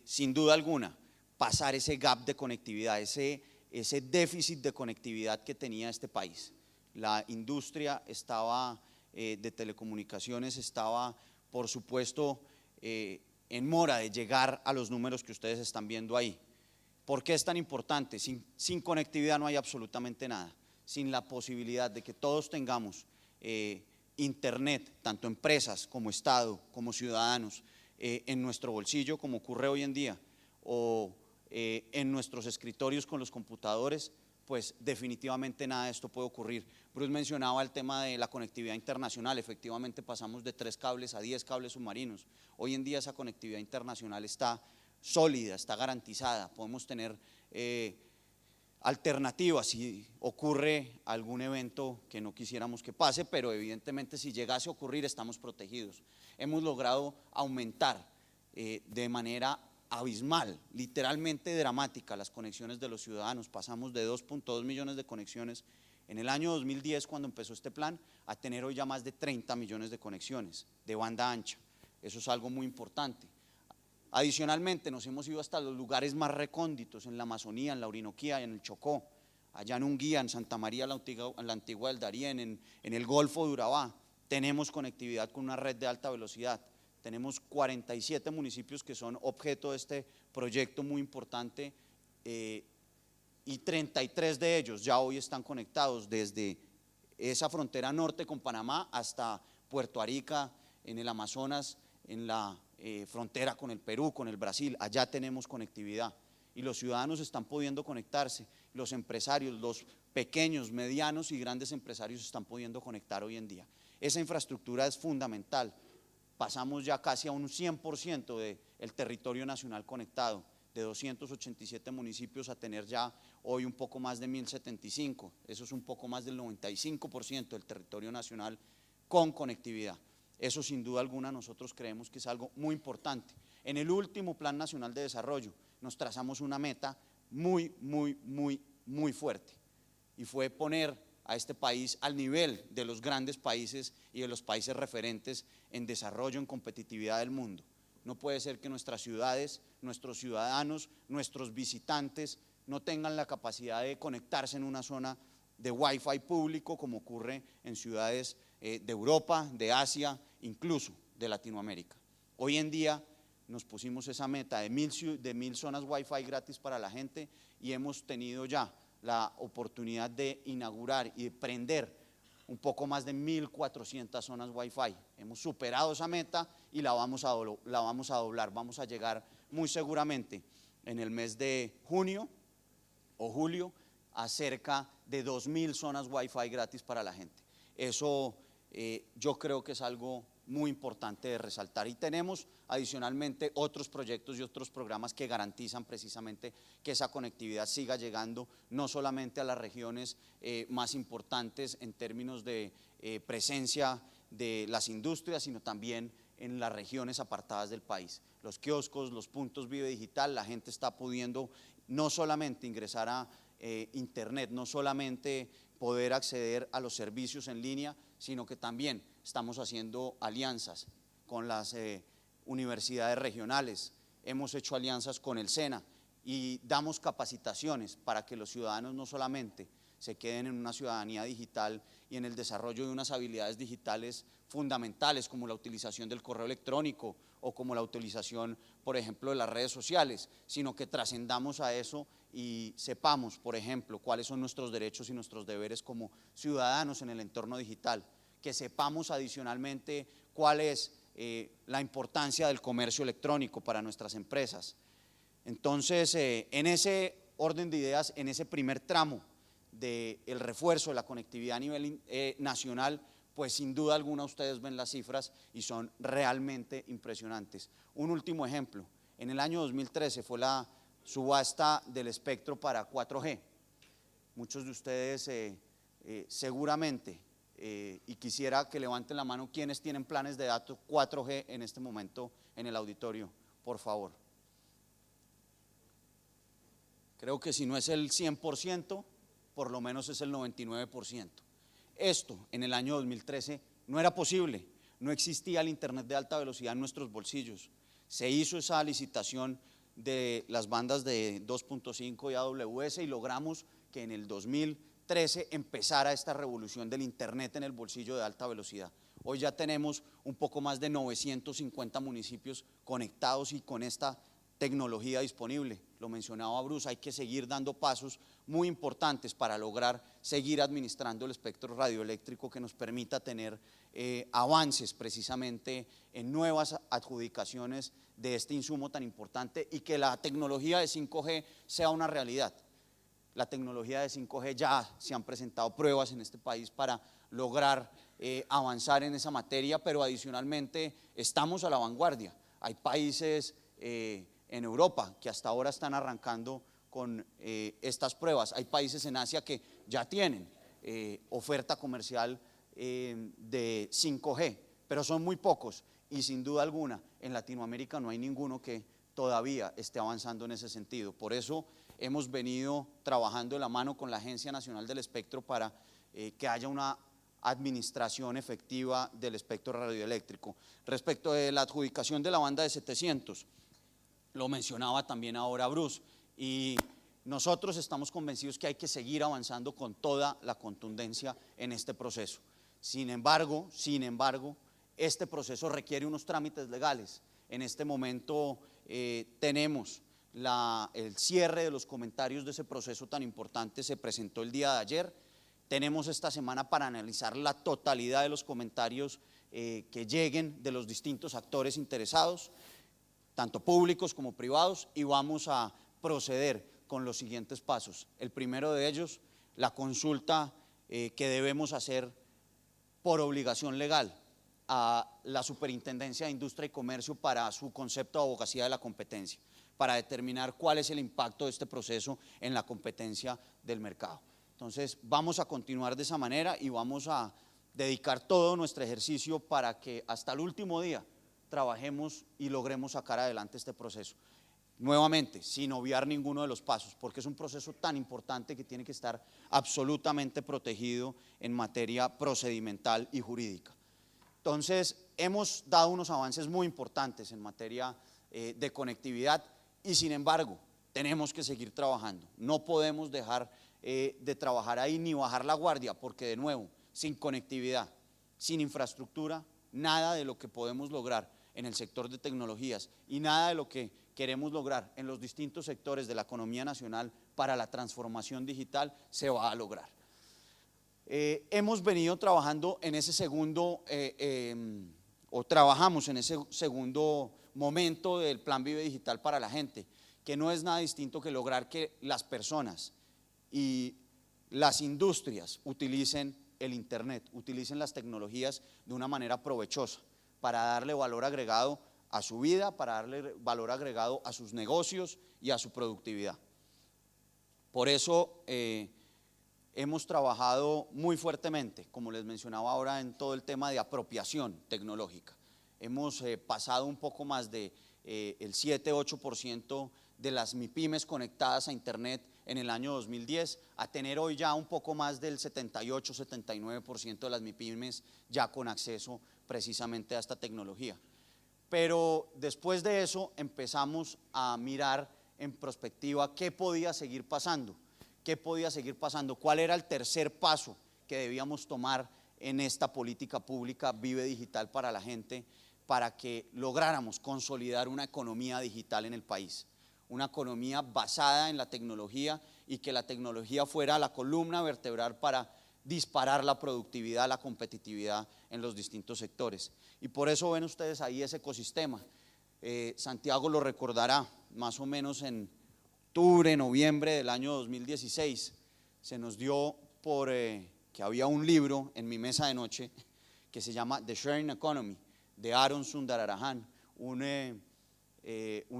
sin duda alguna, pasar ese gap de conectividad, ese déficit de conectividad que tenía este país. La industria de telecomunicaciones estaba, por supuesto, en mora de llegar a los números que ustedes están viendo ahí. ¿Por qué es tan importante? Sin conectividad no hay absolutamente nada. sin la posibilidad de que todos tengamos Internet, tanto empresas como Estado, como ciudadanos, en nuestro bolsillo, como ocurre hoy en día, o en nuestros escritorios con los computadores, pues definitivamente nada de esto puede ocurrir. Bruce mencionaba el tema de la conectividad internacional. Efectivamente pasamos de 3 cables a 10 cables submarinos. Hoy en día esa conectividad internacional está sólida, está garantizada. Podemos tener alternativas si ocurre algún evento que no quisiéramos que pase, pero evidentemente si llegase a ocurrir estamos protegidos. Hemos logrado aumentar de manera abismal, literalmente dramática, las conexiones de los ciudadanos. Pasamos de 2.2 millones de conexiones en el año 2010, cuando empezó este plan, a tener hoy ya más de 30 millones de conexiones de banda ancha. Eso es algo muy importante. Adicionalmente, nos hemos ido hasta los lugares más recónditos, en la Amazonía, en la Orinoquía, en el Chocó, allá en Unguía, en Santa María, la Antigua del Darién, en el Golfo de Urabá. Tenemos conectividad con una red de alta velocidad. Tenemos 47 municipios que son objeto de este proyecto muy importante y 33 de ellos ya hoy están conectados desde esa frontera norte con Panamá hasta Puerto Arica, en el Amazonas, en la frontera con el Perú, con el Brasil. Allá tenemos conectividad y los ciudadanos están pudiendo conectarse, los empresarios, los pequeños, medianos y grandes empresarios están pudiendo conectar hoy en día. Esa infraestructura es fundamental. Pasamos ya casi a un 100% del territorio nacional conectado, de 287 municipios a tener ya hoy un poco más de 1075, eso es un poco más del 95% del territorio nacional con conectividad. Eso sin duda alguna nosotros creemos que es algo muy importante. En el último Plan Nacional de Desarrollo nos trazamos una meta muy fuerte y fue poner a este país al nivel de los grandes países y de los países referentes en desarrollo, en competitividad del mundo. No puede ser que nuestras ciudades, nuestros ciudadanos, nuestros visitantes no tengan la capacidad de conectarse en una zona de Wi-Fi público como ocurre en ciudades de Europa, de Asia, incluso de Latinoamérica. Hoy en día nos pusimos esa meta de 1000 zonas Wi-Fi gratis para la gente y hemos tenido ya la oportunidad de inaugurar y de prender un poco más de 1400 zonas Wi-Fi. Hemos superado esa meta y la vamos a doblar. Vamos a llegar muy seguramente en el mes de junio o julio a cerca de 2000 zonas Wi-Fi gratis para la gente. Eso yo creo que es algo muy importante de resaltar y tenemos adicionalmente otros proyectos y otros programas que garantizan precisamente que esa conectividad siga llegando no solamente a las regiones más importantes en términos de presencia de las industrias, sino también en las regiones apartadas del país. Los kioscos, los puntos Vive Digital, la gente está pudiendo no solamente ingresar a Internet, no solamente poder acceder a los servicios en línea, sino que también estamos haciendo alianzas con las universidades regionales, hemos hecho alianzas con el SENA y damos capacitaciones para que los ciudadanos no solamente se queden en una ciudadanía digital y en el desarrollo de unas habilidades digitales fundamentales como la utilización del correo electrónico o como la utilización, por ejemplo, de las redes sociales, sino que trascendamos a eso y sepamos, por ejemplo, cuáles son nuestros derechos y nuestros deberes como ciudadanos en el entorno digital, que sepamos adicionalmente cuál es la importancia del comercio electrónico para nuestras empresas. Entonces, en ese orden de ideas, en ese primer tramo del refuerzo de la conectividad a nivel nacional, pues sin duda alguna ustedes ven las cifras y son realmente impresionantes. Un último ejemplo, en el año 2013 fue la subasta del espectro para 4G. Muchos de ustedes seguramente, y quisiera que levanten la mano quienes tienen planes de datos 4G en este momento en el auditorio, por favor. Creo que si no es el 100%, por lo menos es el 99%. Esto en el año 2013 no era posible, no existía el Internet de alta velocidad en nuestros bolsillos. Se hizo esa licitación de las bandas de 2.5 y AWS y logramos que en el 2013 empezara esta revolución del Internet en el bolsillo de alta velocidad. Hoy ya tenemos un poco más de 950 municipios conectados y con esta tecnología disponible. Lo mencionaba Bruce, hay que seguir dando pasos muy importantes para lograr seguir administrando el espectro radioeléctrico que nos permita tener avances precisamente en nuevas adjudicaciones de este insumo tan importante y que la tecnología de 5G sea una realidad. La tecnología de 5G ya se han presentado pruebas en este país para lograr avanzar en esa materia, pero adicionalmente estamos a la vanguardia. Hay países en Europa que hasta ahora están arrancando con estas pruebas. Hay países en Asia que ya tienen oferta comercial de 5G, pero son muy pocos y sin duda alguna en Latinoamérica no hay ninguno que todavía esté avanzando en ese sentido. Por eso hemos venido trabajando de la mano con la Agencia Nacional del Espectro para que haya una administración efectiva del espectro radioeléctrico. Respecto de la adjudicación de la banda de 700, lo mencionaba también ahora Bruce, y nosotros estamos convencidos que hay que seguir avanzando con toda la contundencia en este proceso. Sin embargo, este proceso requiere unos trámites legales. En este momento tenemos el cierre de los comentarios de ese proceso tan importante, se presentó el día de ayer. Tenemos esta semana para analizar la totalidad de los comentarios que lleguen de los distintos actores interesados, tanto públicos como privados, y vamos a proceder con los siguientes pasos. El primero de ellos, la consulta que debemos hacer por obligación legal a la Superintendencia de Industria y Comercio para su concepto de abogacía de la competencia, para determinar cuál es el impacto de este proceso en la competencia del mercado. Entonces, vamos a continuar de esa manera y vamos a dedicar todo nuestro ejercicio para que hasta el último día trabajemos y logremos sacar adelante este proceso. Nuevamente, sin obviar ninguno de los pasos, porque es un proceso tan importante que tiene que estar absolutamente protegido en materia procedimental y jurídica. Entonces, hemos dado unos avances muy importantes en materia de conectividad y sin embargo, tenemos que seguir trabajando. No podemos dejar de trabajar ahí ni bajar la guardia, porque de nuevo, sin conectividad, sin infraestructura, nada de lo que podemos lograr en el sector de tecnologías y nada de lo que queremos lograr en los distintos sectores de la economía nacional para la transformación digital se va a lograr. Hemos venido trabajando en ese segundo, trabajamos en ese segundo momento del Plan Vive Digital para la gente, que no es nada distinto que lograr que las personas y las industrias utilicen el Internet, utilicen las tecnologías de una manera provechosa para darle valor agregado a su vida, para darle valor agregado a sus negocios y a su productividad. Por eso hemos trabajado muy fuertemente, como les mencionaba ahora, en todo el tema de apropiación tecnológica. Hemos pasado un poco más de el 7-8% de las MIPYMES conectadas a Internet en el año 2010, a tener hoy ya un poco más del 78-79% de las MIPYMES ya con acceso precisamente a esta tecnología. Pero después de eso empezamos a mirar en perspectiva qué podía seguir pasando, cuál era el tercer paso que debíamos tomar en esta política pública Vive Digital para la gente, para que lográramos consolidar una economía digital en el país, una economía basada en la tecnología y que la tecnología fuera la columna vertebral para disparar la productividad, la competitividad en los distintos sectores. Y por eso ven ustedes ahí ese ecosistema. Santiago lo recordará, más o menos en octubre, noviembre del año 2016, se nos dio por que había un libro en mi mesa de noche que se llama The Sharing Economy, de Aaron Sundararajan, un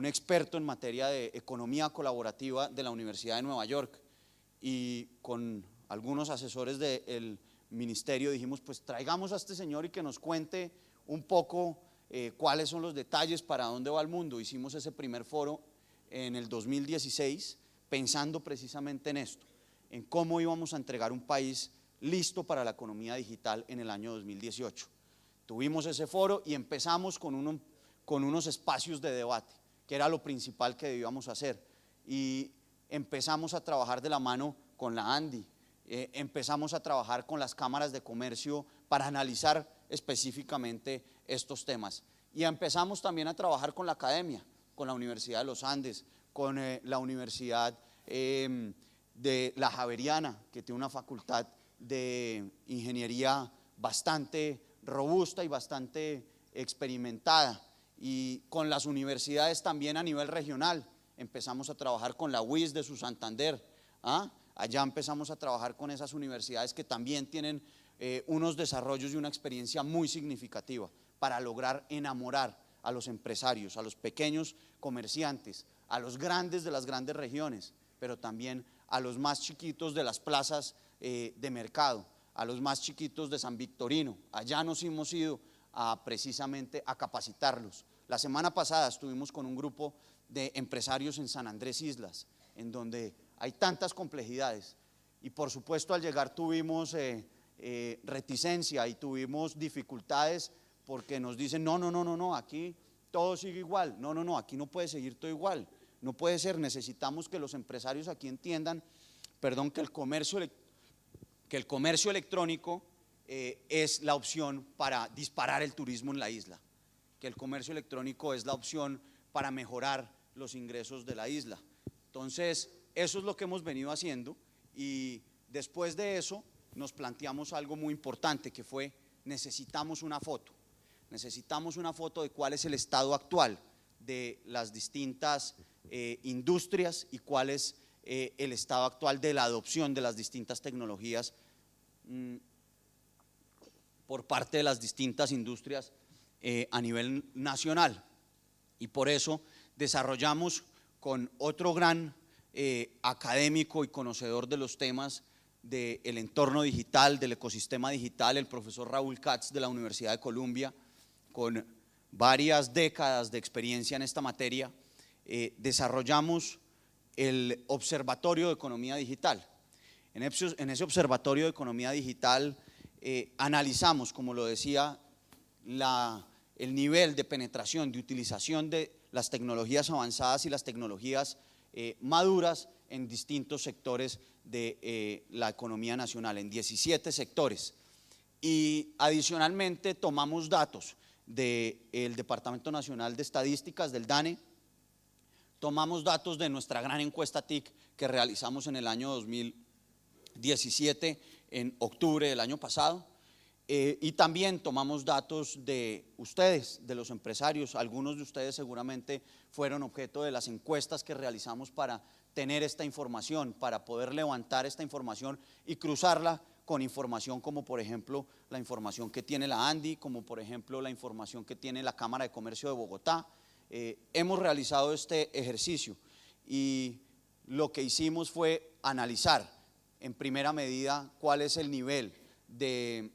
experto en materia de economía colaborativa de la Universidad de Nueva York, y con algunos asesores del ministerio dijimos, pues traigamos a este señor y que nos cuente un poco cuáles son los detalles, para dónde va el mundo. Hicimos ese primer foro en el 2016 pensando precisamente en esto, en cómo íbamos a entregar un país listo para la economía digital en el año 2018. Tuvimos ese foro y empezamos con unos espacios de debate, que era lo principal que debíamos hacer, y empezamos a trabajar de la mano con la ANDI, empezamos a trabajar con las cámaras de comercio para analizar específicamente estos temas, y empezamos también a trabajar con la academia con la Universidad de los Andes, con la Universidad de la Javeriana, que tiene una facultad de ingeniería bastante robusta y bastante experimentada, y con las universidades también a nivel regional. Empezamos a trabajar con la UIS de su Santander, allá empezamos a trabajar con esas universidades que también tienen unos desarrollos y una experiencia muy significativa para lograr enamorar a los empresarios, a los pequeños comerciantes, a los grandes de las grandes regiones, pero también a los más chiquitos de las plazas de mercado, a los más chiquitos de San Victorino. Allá nos hemos ido precisamente a capacitarlos. La semana pasada estuvimos con un grupo de empresarios en San Andrés Islas, en donde hay tantas complejidades, y por supuesto al llegar tuvimos reticencia y tuvimos dificultades, porque nos dicen no, aquí todo sigue igual, no, aquí no puede seguir todo igual, no puede ser, necesitamos que los empresarios aquí entiendan, perdón, que el comercio electrónico es la opción para disparar el turismo en la isla, que el comercio electrónico es la opción para mejorar los ingresos de la isla. Entonces, eso es lo que hemos venido haciendo, y después de eso nos planteamos algo muy importante, que fue: necesitamos una foto de cuál es el estado actual de las distintas industrias y cuál es el estado actual de la adopción de las distintas tecnologías por parte de las distintas industrias a nivel nacional. Y por eso desarrollamos con otro gran académico y conocedor de los temas del entorno digital, del ecosistema digital, el profesor Raúl Katz de la Universidad de Columbia, con varias décadas de experiencia en esta materia, desarrollamos el Observatorio de Economía Digital. En ese Observatorio de Economía Digital analizamos, como lo decía, el nivel de penetración, de utilización de las tecnologías avanzadas y las tecnologías maduras en distintos sectores de la economía nacional, en 17 sectores. Y adicionalmente tomamos datos del Departamento Nacional de Estadísticas, del DANE, tomamos datos de nuestra gran encuesta TIC que realizamos en el año 2017, en octubre del año pasado, y también tomamos datos de ustedes, de los empresarios. Algunos de ustedes seguramente fueron objeto de las encuestas que realizamos para tener esta información, para poder levantar esta información y cruzarla con información como por ejemplo la información que tiene la ANDI, como por ejemplo la información que tiene la Cámara de Comercio de Bogotá. Hemos realizado este ejercicio y lo que hicimos fue analizar en primera medida cuál es el nivel de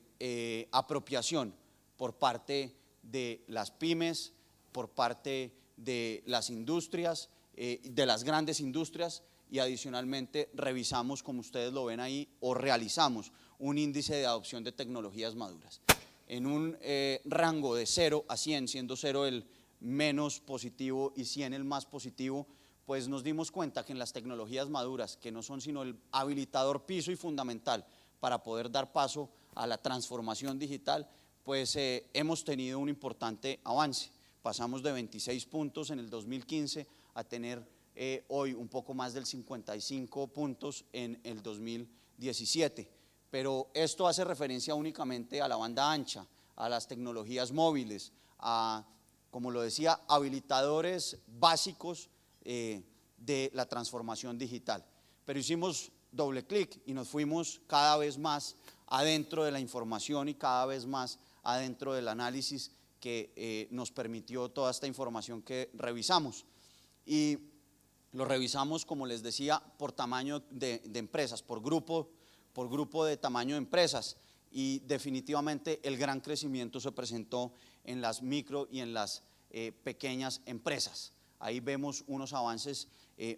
apropiación por parte de las pymes, por parte de las industrias, de las grandes industrias, y adicionalmente revisamos, como ustedes lo ven ahí, o realizamos un índice de adopción de tecnologías maduras. En un rango de 0 a 100, siendo 0 el menos positivo y 100 el más positivo, pues nos dimos cuenta que en las tecnologías maduras, que no son sino el habilitador piso y fundamental para poder dar paso a la transformación digital, pues hemos tenido un importante avance. Pasamos de 26 puntos en el 2015 a tener hoy un poco más del 55 puntos en el 2017. Pero esto hace referencia únicamente a la banda ancha, a las tecnologías móviles, a, como lo decía, habilitadores básicos de la transformación digital. Pero hicimos doble clic y nos fuimos cada vez más adentro de la información y cada vez más adentro del análisis que nos permitió toda esta información que revisamos. Y lo revisamos, como les decía, por tamaño de empresas, por grupo de tamaño de empresas, y definitivamente el gran crecimiento se presentó en las micro y en las pequeñas empresas. Ahí vemos unos avances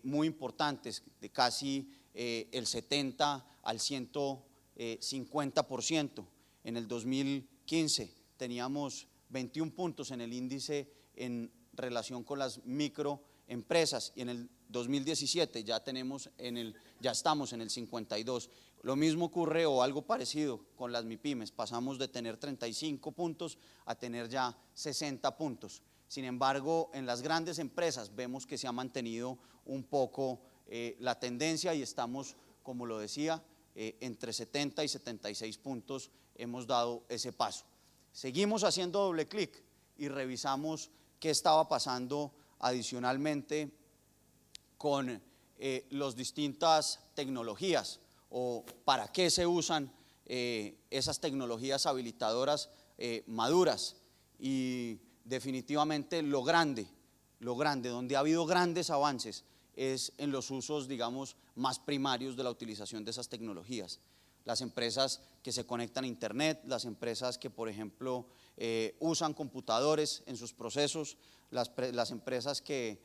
muy importantes, de casi el 70 al 150%. En el 2015 teníamos 21 puntos en el índice en relación con las microempresas, y en el 2017 ya estamos en el 52. Lo mismo ocurre o algo parecido con las MIPYMES, pasamos de tener 35 puntos a tener ya 60 puntos. Sin embargo, en las grandes empresas vemos que se ha mantenido un poco la tendencia y estamos, como lo decía, entre 70 y 76 puntos hemos dado ese paso. Seguimos haciendo doble clic y revisamos qué estaba pasando adicionalmente con las distintas tecnologías o para qué se usan esas tecnologías habilitadoras maduras. Y definitivamente lo grande, donde ha habido grandes avances es en los usos, digamos, más primarios de la utilización de esas tecnologías. Las empresas que se conectan a internet, las empresas que, por ejemplo, usan computadores en sus procesos, las empresas que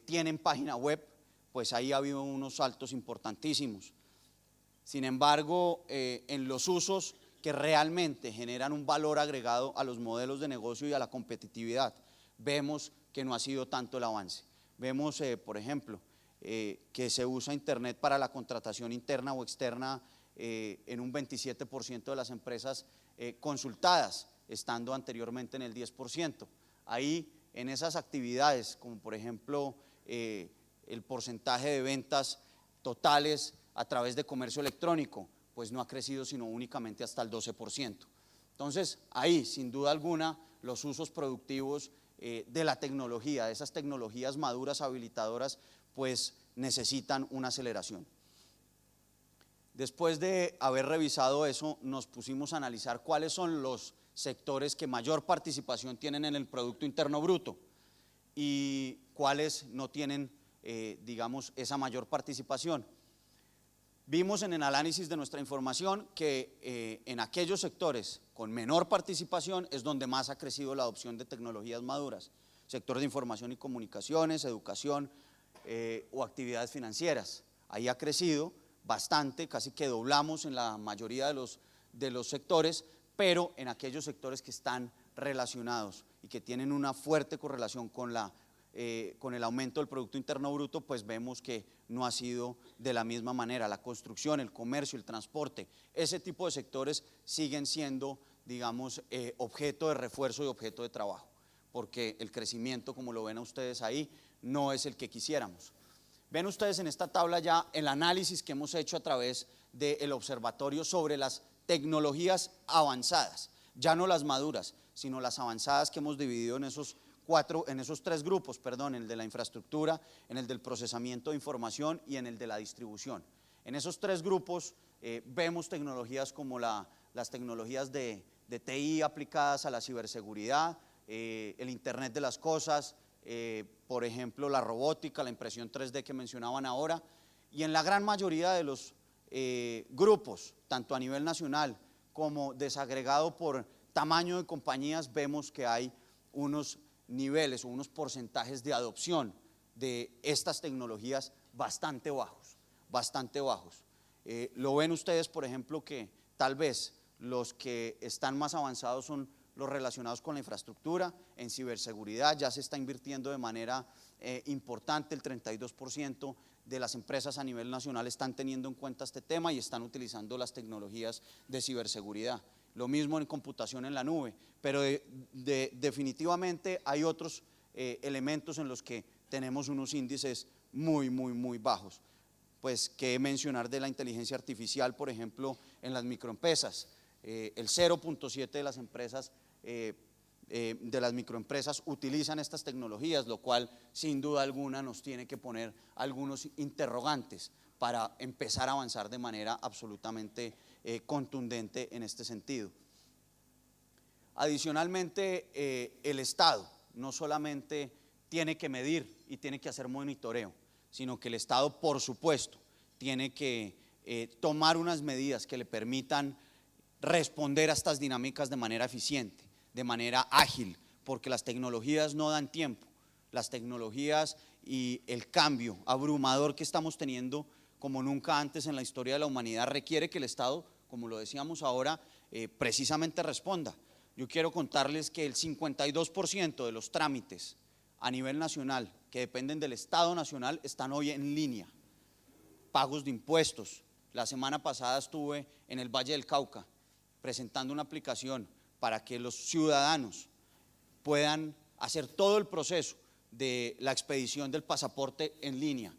tienen página web, pues ahí ha habido unos saltos importantísimos. Sin embargo, en los usos que realmente generan un valor agregado a los modelos de negocio y a la competitividad, vemos que no ha sido tanto el avance. Vemos, por ejemplo, que se usa internet para la contratación interna o externa en un 27% de las empresas consultadas, estando anteriormente en el 10%. Ahí, en esas actividades, como por ejemplo el porcentaje de ventas totales a través de comercio electrónico, pues no ha crecido sino únicamente hasta el 12%. Entonces, ahí, sin duda alguna, los usos productivos de la tecnología, de esas tecnologías maduras, habilitadoras, pues necesitan una aceleración. Después de haber revisado eso, nos pusimos a analizar cuáles son los sectores que mayor participación tienen en el Producto Interno Bruto y cuáles no tienen, digamos, esa mayor participación. Vimos en el análisis de nuestra información que en aquellos sectores con menor participación es donde más ha crecido la adopción de tecnologías maduras, sector de información y comunicaciones, educación o actividades financieras. Ahí ha crecido bastante, casi que doblamos en la mayoría de los sectores, pero en aquellos sectores que están relacionados y que tienen una fuerte correlación con el aumento del Producto Interno Bruto, pues vemos que no ha sido de la misma manera. La construcción, el comercio, el transporte, ese tipo de sectores siguen siendo, digamos, objeto de refuerzo y objeto de trabajo, porque el crecimiento, como lo ven ustedes ahí, no es el que quisiéramos. Ven ustedes en esta tabla ya el análisis que hemos hecho a través del observatorio sobre las tecnologías avanzadas, ya no las maduras, sino las avanzadas que hemos dividido en esos tres grupos, en el de la infraestructura, en el del procesamiento de información y en el de la distribución. En esos tres grupos vemos tecnologías como las tecnologías de TI aplicadas a la ciberseguridad, el Internet de las cosas, por ejemplo la robótica, la impresión 3D que mencionaban ahora, y en la gran mayoría de los grupos, tanto a nivel nacional como desagregado por tamaño de compañías, vemos que hay unos niveles o unos porcentajes de adopción de estas tecnologías bastante bajos, bastante bajos. Lo ven ustedes, por ejemplo, que tal vez los que están más avanzados son los relacionados con la infraestructura, en ciberseguridad ya se está invirtiendo de manera importante, el 32% de las empresas a nivel nacional están teniendo en cuenta este tema y están utilizando las tecnologías de ciberseguridad. Lo mismo en computación en la nube, pero definitivamente hay otros elementos en los que tenemos unos índices muy bajos. Pues qué mencionar de la inteligencia artificial, por ejemplo, en las microempresas. El 0.7 de las empresas, de las microempresas utilizan estas tecnologías, lo cual sin duda alguna nos tiene que poner algunos interrogantes para empezar a avanzar de manera absolutamente contundente en este sentido. Adicionalmente, el Estado no solamente tiene que medir y tiene que hacer monitoreo, sino que el Estado, por supuesto, tiene que tomar unas medidas que le permitan responder a estas dinámicas de manera eficiente, de manera ágil, porque las tecnologías no dan tiempo. Las tecnologías y el cambio abrumador que estamos teniendo como nunca antes en la historia de la humanidad requiere que el Estado, como lo decíamos ahora, precisamente responda. Yo quiero contarles que el 52% de los trámites a nivel nacional que dependen del Estado nacional están hoy en línea. Pagos de impuestos. La semana pasada estuve en el Valle del Cauca presentando una aplicación para que los ciudadanos puedan hacer todo el proceso de la expedición del pasaporte en línea,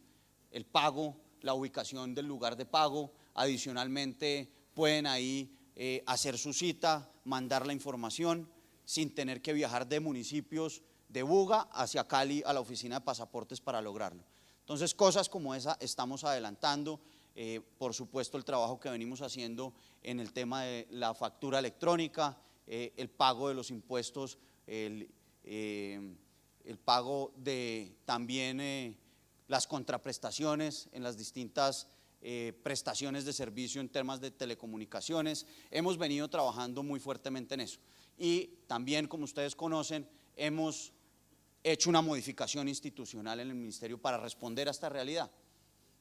el pago, la ubicación del lugar de pago. Adicionalmente pueden ahí hacer su cita, mandar la información sin tener que viajar de municipios de Buga hacia Cali a la oficina de pasaportes para lograrlo. Entonces, cosas como esa estamos adelantando. Por supuesto, el trabajo que venimos haciendo en el tema de la factura electrónica, el pago de los impuestos, el pago de también las contraprestaciones en las distintas prestaciones de servicio en temas de telecomunicaciones. Hemos venido trabajando muy fuertemente en eso. Y también, como ustedes conocen, hemos hecho una modificación institucional en el Ministerio para responder a esta realidad.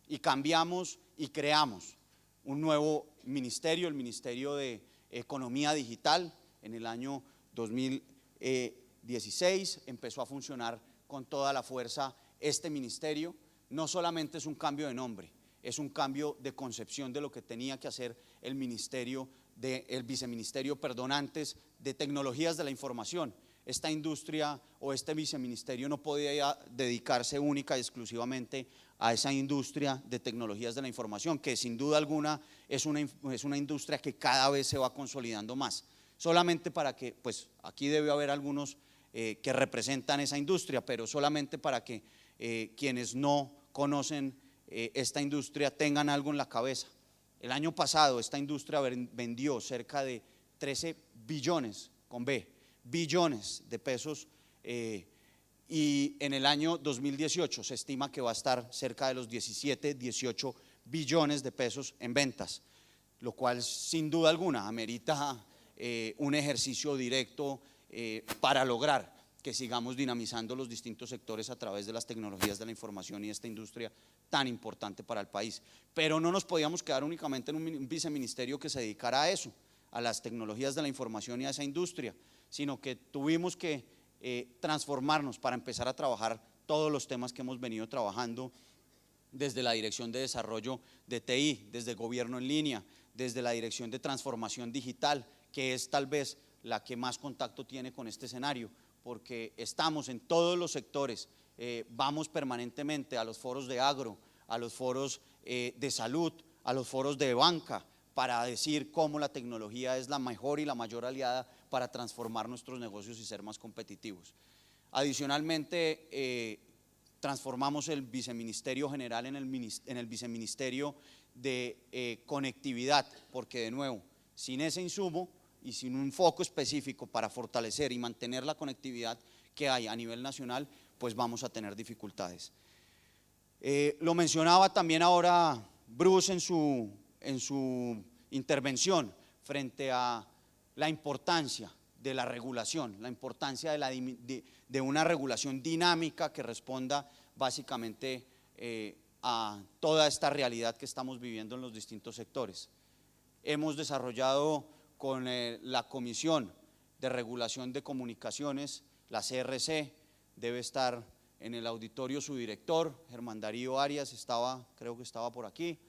Y cambiamos y creamos un nuevo ministerio, el Ministerio de Economía Digital. En el año 2016 empezó a funcionar con toda la fuerza este ministerio. No solamente es un cambio de nombre, es un cambio de concepción de lo que tenía que hacer el viceministerio, antes, de tecnologías de la información. Esta industria o este viceministerio no podía dedicarse única y exclusivamente a esa industria de tecnologías de la información, que sin duda alguna es una industria que cada vez se va consolidando más. Solamente para que, pues aquí debe haber algunos que representan esa industria, pero solamente para que quienes no conocen esta industria tengan algo en la cabeza. El año pasado esta industria vendió cerca de 13 billones, con B, billones de pesos, y en el año 2018 se estima que va a estar cerca de los 17, 18 billones de pesos en ventas, lo cual sin duda alguna amerita un ejercicio directo para lograr que sigamos dinamizando los distintos sectores a través de las tecnologías de la información y esta industria tan importante para el país. Pero no nos podíamos quedar únicamente en un viceministerio que se dedicara a eso, a las tecnologías de la información y a esa industria, sino que tuvimos que transformarnos para empezar a trabajar todos los temas que hemos venido trabajando desde la Dirección de Desarrollo de TI, desde Gobierno en Línea, desde la Dirección de Transformación Digital, que es tal vez la que más contacto tiene con este escenario, porque estamos en todos los sectores, vamos permanentemente a los foros de agro, a los foros de salud, a los foros de banca, para decir cómo la tecnología es la mejor y la mayor aliada para transformar nuestros negocios y ser más competitivos. Adicionalmente, transformamos el viceministerio general en el viceministerio de conectividad, porque de nuevo, sin ese insumo y sin un foco específico para fortalecer y mantener la conectividad que hay a nivel nacional, pues vamos a tener dificultades. Lo mencionaba también ahora Bruce en su intervención frente a la importancia de la regulación, la importancia de una regulación dinámica que responda básicamente a toda esta realidad que estamos viviendo en los distintos sectores. Hemos desarrollado con la Comisión de Regulación de Comunicaciones, la CRC, debe estar en el auditorio su director, Germán Darío Arias, creo que estaba por aquí.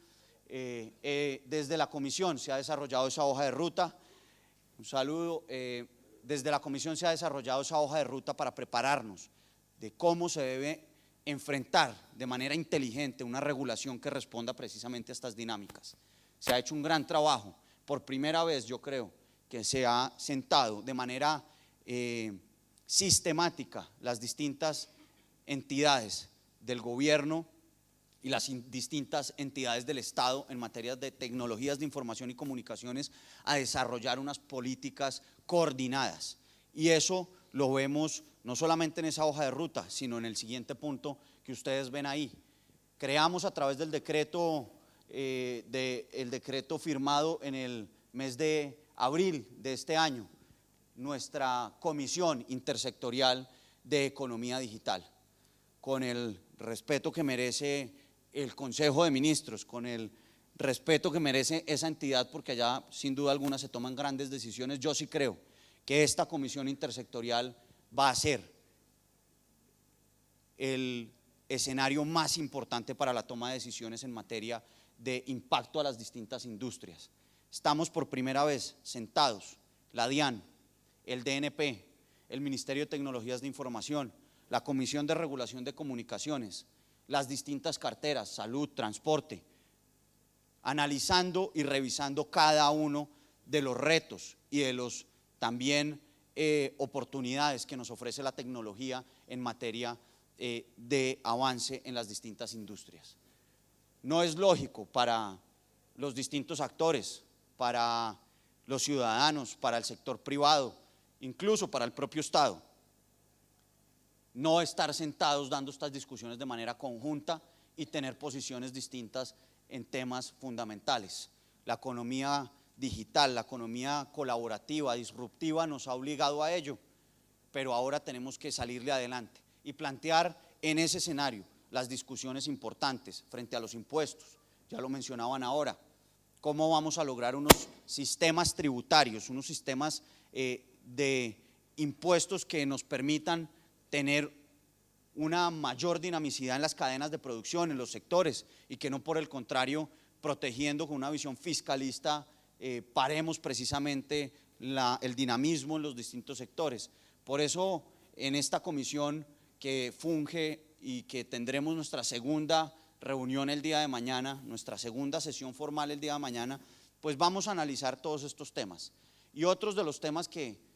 Desde la comisión se ha desarrollado esa hoja de ruta, un saludo, desde la comisión se ha desarrollado esa hoja de ruta para prepararnos de cómo se debe enfrentar de manera inteligente una regulación que responda precisamente a estas dinámicas. Se ha hecho un gran trabajo, por primera vez yo creo que se ha sentado de manera sistemática las distintas entidades del gobierno y las distintas entidades del Estado en materia de tecnologías de información y comunicaciones a desarrollar unas políticas coordinadas. Y eso lo vemos no solamente en esa hoja de ruta, sino en el siguiente punto que ustedes ven ahí. Creamos a través del decreto, firmado en el mes de abril de este año, nuestra Comisión Intersectorial de Economía Digital, con el respeto que merece el Consejo de Ministros, con el respeto que merece esa entidad, porque allá sin duda alguna se toman grandes decisiones. Yo sí creo que esta comisión intersectorial va a ser el escenario más importante para la toma de decisiones en materia de impacto a las distintas industrias. Estamos por primera vez sentados, la DIAN, el DNP, el Ministerio de Tecnologías de Información, la Comisión de Regulación de Comunicaciones, las distintas carteras, salud, transporte, analizando y revisando cada uno de los retos y de los también oportunidades que nos ofrece la tecnología en materia de avance en las distintas industrias. No es lógico para los distintos actores, para los ciudadanos, para el sector privado, incluso para el propio Estado, no estar sentados dando estas discusiones de manera conjunta y tener posiciones distintas en temas fundamentales. La economía digital, la economía colaborativa, disruptiva nos ha obligado a ello, pero ahora tenemos que salirle adelante y plantear en ese escenario las discusiones importantes frente a los impuestos. Ya lo mencionaban ahora, cómo vamos a lograr unos sistemas tributarios, unos sistemas de impuestos que nos permitan tener una mayor dinamicidad en las cadenas de producción, en los sectores, y que no por el contrario, protegiendo con una visión fiscalista, paremos precisamente el dinamismo en los distintos sectores. Por eso, en esta comisión que funge y que tendremos nuestra segunda reunión el día de mañana, nuestra segunda sesión formal el día de mañana, pues vamos a analizar todos estos temas. Y otros de los temas que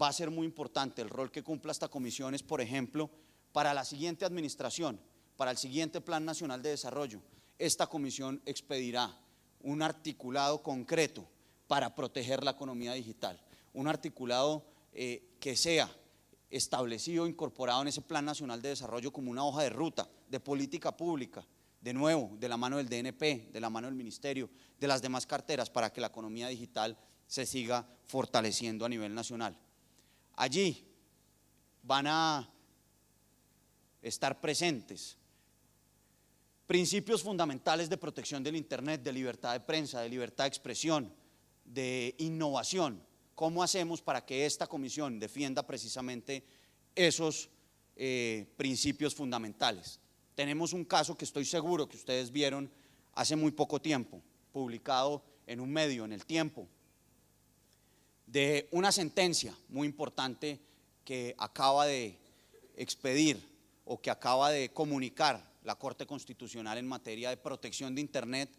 va a ser muy importante, el rol que cumpla esta comisión es, por ejemplo, para la siguiente administración, para el siguiente Plan Nacional de Desarrollo, esta comisión expedirá un articulado concreto para proteger la economía digital, un articulado que sea establecido, incorporado en ese Plan Nacional de Desarrollo como una hoja de ruta, de política pública, de nuevo, de la mano del DNP, de la mano del Ministerio, de las demás carteras, para que la economía digital se siga fortaleciendo a nivel nacional. Allí van a estar presentes principios fundamentales de protección del Internet, de libertad de prensa, de libertad de expresión, de innovación. ¿Cómo hacemos para que esta comisión defienda precisamente esos principios fundamentales? Tenemos un caso que estoy seguro que ustedes vieron hace muy poco tiempo, publicado en un medio, en El Tiempo, de una sentencia muy importante que acaba de expedir o que acaba de comunicar la Corte Constitucional en materia de protección de Internet,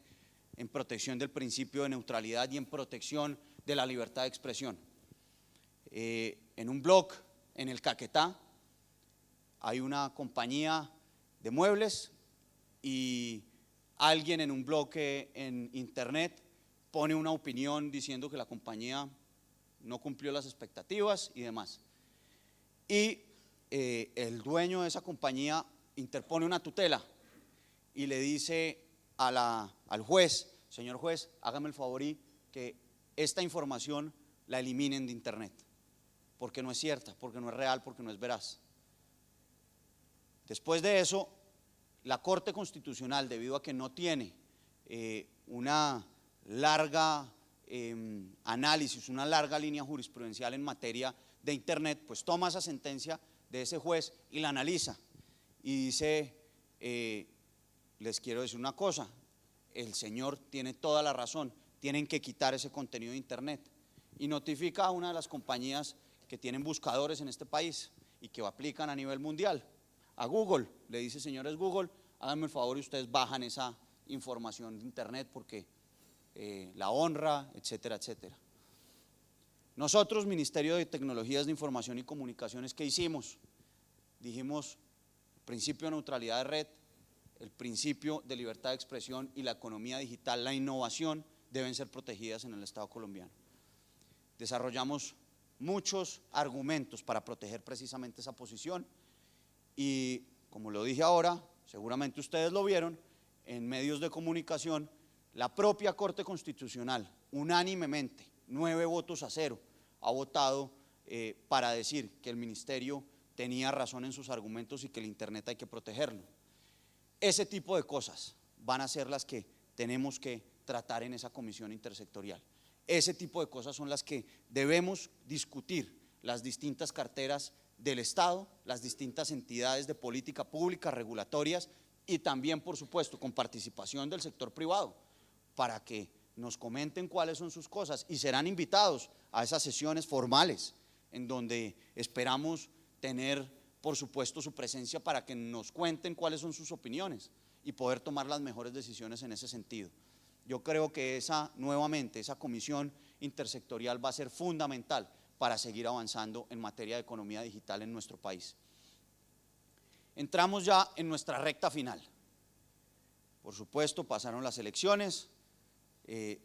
en protección del principio de neutralidad y en protección de la libertad de expresión. En un blog en el Caquetá hay una compañía de muebles y alguien en un blog en Internet pone una opinión diciendo que la compañía no cumplió las expectativas y demás. Y el dueño de esa compañía interpone una tutela y le dice al juez: señor juez, hágame el favor y que esta información la eliminen de Internet, porque no es cierta, porque no es real, porque no es veraz. Después de eso, la Corte Constitucional, debido a que no tiene una larga análisis, una larga línea jurisprudencial en materia de Internet, pues toma esa sentencia de ese juez y la analiza y dice, les quiero decir una cosa, el señor tiene toda la razón, tienen que quitar ese contenido de Internet, y notifica a una de las compañías que tienen buscadores en este país y que aplican a nivel mundial, a Google, le dice: señores Google, háganme el favor y ustedes bajan esa información de Internet porque la honra, etcétera, etcétera. Nosotros, Ministerio de Tecnologías de Información y Comunicaciones, ¿qué hicimos? Dijimos: el principio de neutralidad de red, el principio de libertad de expresión y la economía digital, la innovación, deben ser protegidas en el Estado colombiano. Desarrollamos muchos argumentos para proteger precisamente esa posición y, como lo dije ahora, seguramente ustedes lo vieron en medios de comunicación, la propia Corte Constitucional, unánimemente, 9-0, ha votado para decir que el Ministerio tenía razón en sus argumentos y que el Internet hay que protegerlo. Ese tipo de cosas van a ser las que tenemos que tratar en esa comisión intersectorial. Ese tipo de cosas son las que debemos discutir las distintas carteras del Estado, las distintas entidades de política pública, regulatorias y también, por supuesto, con participación del sector privado, para que nos comenten cuáles son sus cosas y serán invitados a esas sesiones formales en donde esperamos tener, por supuesto, su presencia para que nos cuenten cuáles son sus opiniones y poder tomar las mejores decisiones en ese sentido. Yo creo que nuevamente, esa comisión intersectorial va a ser fundamental para seguir avanzando en materia de economía digital en nuestro país. Entramos ya en nuestra recta final. Por supuesto, pasaron las elecciones,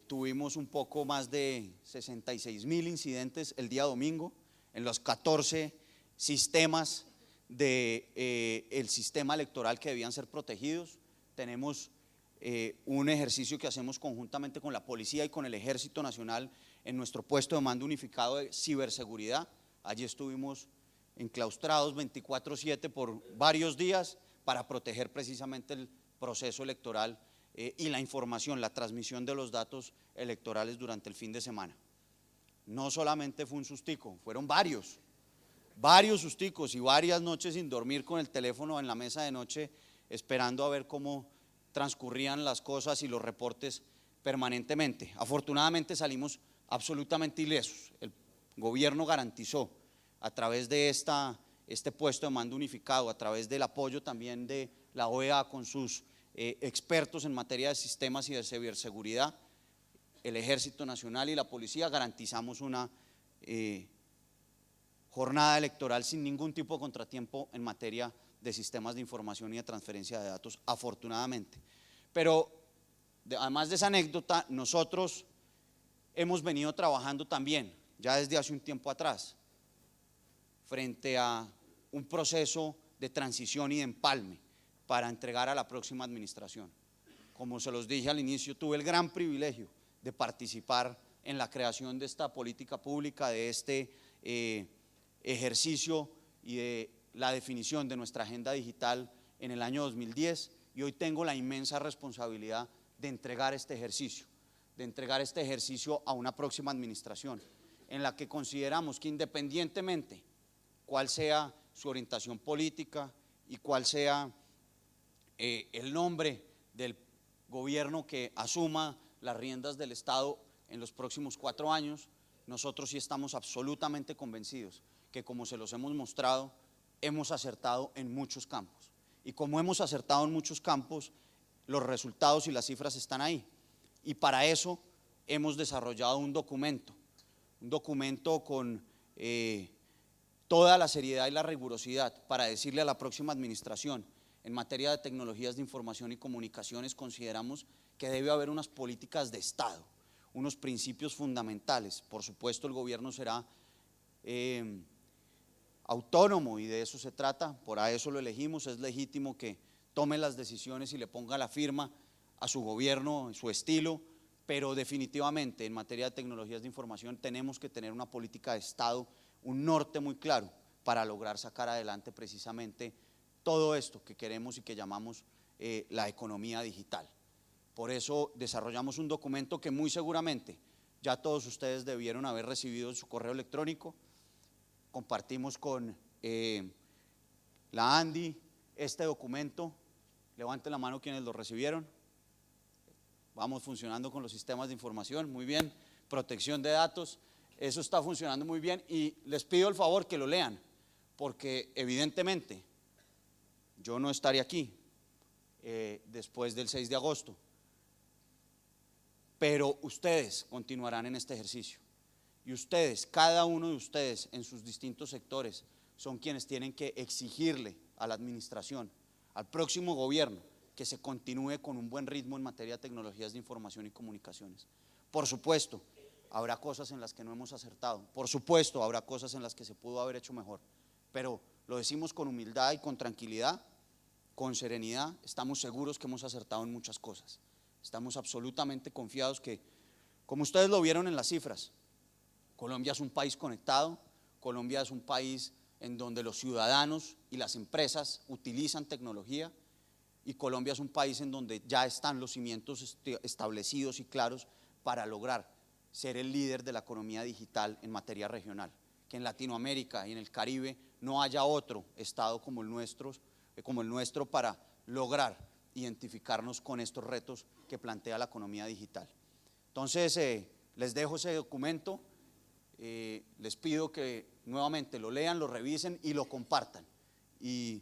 tuvimos un poco más de 66.000 incidentes el día domingo en los 14 sistemas del sistema electoral que debían ser protegidos. Tenemos un ejercicio que hacemos conjuntamente con la Policía y con el Ejército Nacional en nuestro puesto de mando unificado de ciberseguridad. Allí estuvimos enclaustrados 24/7 por varios días para proteger precisamente el proceso electoral y la información, la transmisión de los datos electorales durante el fin de semana. No solamente fue un sustico, fueron varios susticos y varias noches sin dormir con el teléfono en la mesa de noche esperando a ver cómo transcurrían las cosas y los reportes permanentemente. Afortunadamente salimos absolutamente ilesos. El gobierno garantizó a través de este puesto de mando unificado, a través del apoyo también de la OEA con sus expertos en materia de sistemas y de ciberseguridad, el Ejército Nacional y la Policía, garantizamos una jornada electoral sin ningún tipo de contratiempo en materia de sistemas de información y de transferencia de datos, afortunadamente. Pero además de esa anécdota, nosotros hemos venido trabajando también, ya desde hace un tiempo atrás, frente a un proceso de transición y de empalme para entregar a la próxima administración. Como se los dije al inicio, tuve el gran privilegio de participar en la creación de esta política pública, de este ejercicio y de la definición de nuestra agenda digital en el año 2010, y hoy tengo la inmensa responsabilidad de entregar este ejercicio, a una próxima administración en la que consideramos que independientemente cuál sea su orientación política y cuál sea el nombre del gobierno que asuma las riendas del Estado en los próximos 4 años, nosotros sí estamos absolutamente convencidos que, como se los hemos mostrado, hemos acertado en muchos campos. Y como hemos acertado en muchos campos, los resultados y las cifras están ahí. Y para eso hemos desarrollado un documento con toda la seriedad y la rigurosidad para decirle a la próxima administración: en materia de tecnologías de información y comunicaciones consideramos que debe haber unas políticas de Estado, unos principios fundamentales. Por supuesto, el gobierno será autónomo y de eso se trata, por eso lo elegimos, es legítimo que tome las decisiones y le ponga la firma a su gobierno, su estilo, pero definitivamente en materia de tecnologías de información tenemos que tener una política de Estado, un norte muy claro para lograr sacar adelante precisamente todo esto que queremos y que llamamos la economía digital. Por eso desarrollamos un documento que muy seguramente ya todos ustedes debieron haber recibido en su correo electrónico. Compartimos con la ANDI este documento. Levanten la mano quienes lo recibieron. Vamos funcionando con los sistemas de información, muy bien. Protección de datos, eso está funcionando muy bien, y les pido el favor que lo lean, porque evidentemente yo no estaré aquí después del 6 de agosto, pero ustedes continuarán en este ejercicio. Y ustedes, cada uno de ustedes en sus distintos sectores, son quienes tienen que exigirle a la administración, al próximo gobierno, que se continúe con un buen ritmo en materia de tecnologías de información y comunicaciones. Por supuesto, habrá cosas en las que no hemos acertado, por supuesto, habrá cosas en las que se pudo haber hecho mejor, pero lo decimos con humildad y con tranquilidad, con serenidad. Estamos seguros que hemos acertado en muchas cosas. Estamos absolutamente confiados que, como ustedes lo vieron en las cifras, Colombia es un país conectado, Colombia es un país en donde los ciudadanos y las empresas utilizan tecnología, y Colombia es un país en donde ya están los cimientos establecidos y claros para lograr ser el líder de la economía digital en materia regional. Que en Latinoamérica y en el Caribe no haya otro estado como el nuestro para lograr identificarnos con estos retos que plantea la economía digital. Entonces, les dejo ese documento, les pido que nuevamente lo lean, lo revisen y lo compartan. Y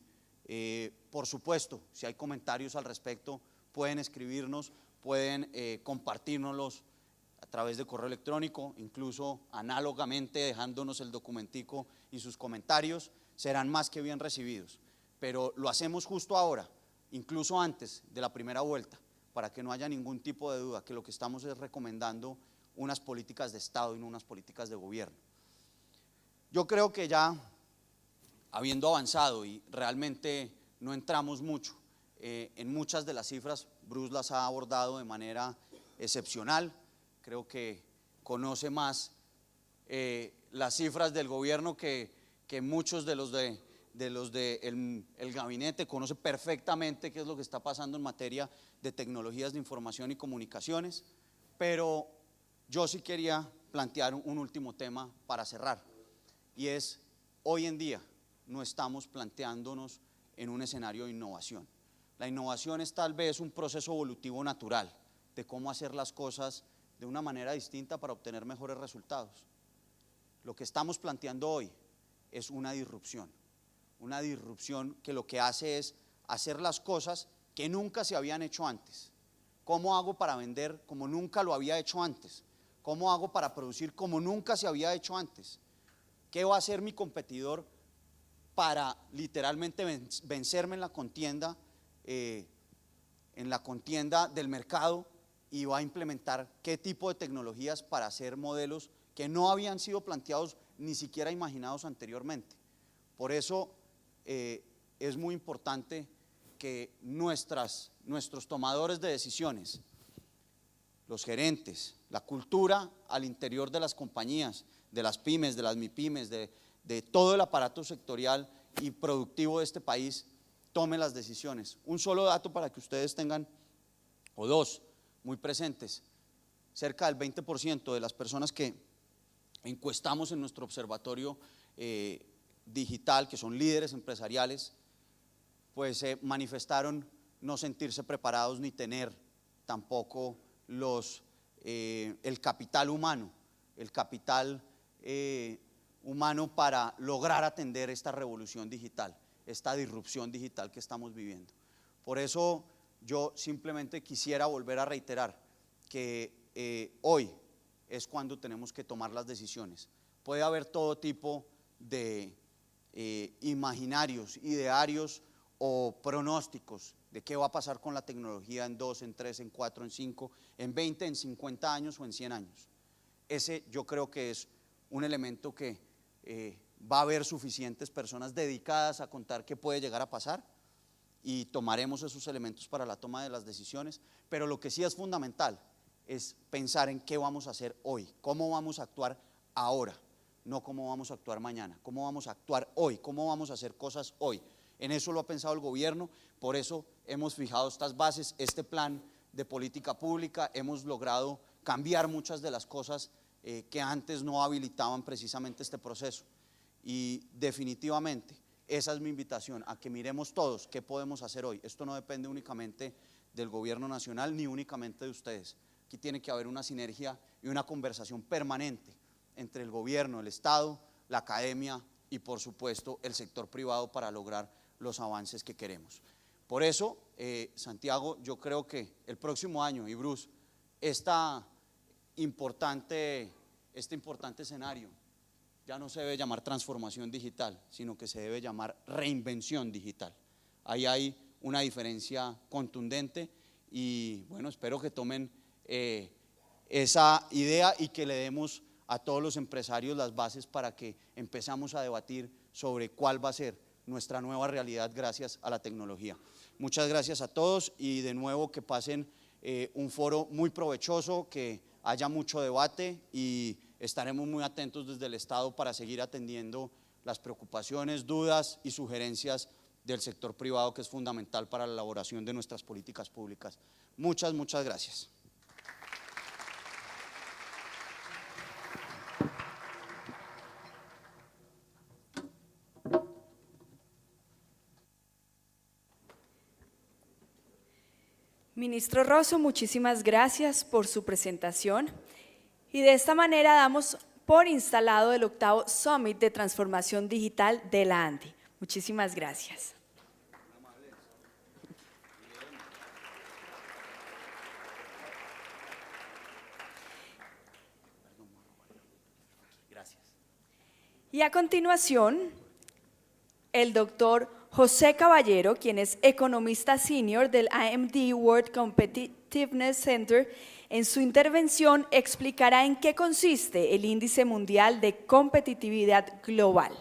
por supuesto, si hay comentarios al respecto, pueden escribirnos, pueden compartírnoslos a través de correo electrónico, incluso análogamente dejándonos el documentico y sus comentarios, serán más que bien recibidos. Pero lo hacemos justo ahora, incluso antes de la primera vuelta, para que no haya ningún tipo de duda que lo que estamos es recomendando unas políticas de Estado y no unas políticas de gobierno. Yo creo que ya habiendo avanzado y realmente no entramos mucho en muchas de las cifras, Bruce las ha abordado de manera excepcional, creo que conoce más las cifras del gobierno que muchos de los el gabinete, conoce perfectamente qué es lo que está pasando en materia de tecnologías de información y comunicaciones, pero yo sí quería plantear un último tema para cerrar, y es: hoy en día no estamos planteándonos en un escenario de innovación. La innovación es tal vez un proceso evolutivo natural de cómo hacer las cosas de una manera distinta para obtener mejores resultados. Lo que estamos planteando hoy es una disrupción que lo que hace es hacer las cosas que nunca se habían hecho antes. ¿Cómo hago para vender como nunca lo había hecho antes? ¿Cómo hago para producir como nunca se había hecho antes? ¿Qué va a hacer mi competidor para literalmente vencerme en la contienda del mercado, y va a implementar qué tipo de tecnologías para hacer modelos que no habían sido planteados ni siquiera imaginados anteriormente? Por eso es muy importante que nuestros tomadores de decisiones, los gerentes, la cultura al interior de las compañías, de las pymes, de las MIPYMES, de todo el aparato sectorial y productivo de este país, tome las decisiones. Un solo dato para que ustedes tengan, o dos, muy presentes: cerca del 20% de las personas que encuestamos en nuestro observatorio digital, que son líderes empresariales, pues manifestaron no sentirse preparados ni tener tampoco el capital humano, para lograr atender esta revolución digital, esta disrupción digital que estamos viviendo. Por eso yo simplemente quisiera volver a reiterar que hoy es cuando tenemos que tomar las decisiones. Puede haber todo tipo de imaginarios, idearios o pronósticos de qué va a pasar con la tecnología en 2, en 3, en 4, en 5, en 20, en 50 años o en 100 años. Ese yo creo que es un elemento que va a haber suficientes personas dedicadas a contar qué puede llegar a pasar, y tomaremos esos elementos para la toma de las decisiones. Pero lo que sí es fundamental es pensar en qué vamos a hacer hoy, cómo vamos a actuar ahora, no cómo vamos a actuar mañana, cómo vamos a actuar hoy, cómo vamos a hacer cosas hoy. En eso lo ha pensado el gobierno, por eso hemos fijado estas bases, este plan de política pública, hemos logrado cambiar muchas de las cosas que antes no habilitaban precisamente este proceso. Y definitivamente esa es mi invitación, a que miremos todos qué podemos hacer hoy. Esto no depende únicamente del gobierno nacional ni únicamente de ustedes. Aquí tiene que haber una sinergia y una conversación permanente entre el gobierno, el Estado, la academia y por supuesto el sector privado para lograr los avances que queremos. Por eso, Santiago, yo creo que el próximo año, y Bruce, este importante escenario ya no se debe llamar transformación digital, sino que se debe llamar reinvención digital. Ahí hay una diferencia contundente y bueno, espero que tomen esa idea y que le demos a todos los empresarios las bases para que empezamos a debatir sobre cuál va a ser nuestra nueva realidad gracias a la tecnología. Muchas gracias a todos y de nuevo que pasen un foro muy provechoso, que haya mucho debate y estaremos muy atentos desde el Estado para seguir atendiendo las preocupaciones, dudas y sugerencias del sector privado, que es fundamental para la elaboración de nuestras políticas públicas. Muchas gracias. Ministro Rosso, muchísimas gracias por su presentación. Y de esta manera damos por instalado del 8º Summit de Transformación Digital de la ANDI. Muchísimas gracias. Y a continuación, el doctor José Caballero, quien es economista senior del IMD World Competitiveness Center, en su intervención explicará en qué consiste el Índice Mundial de Competitividad Global.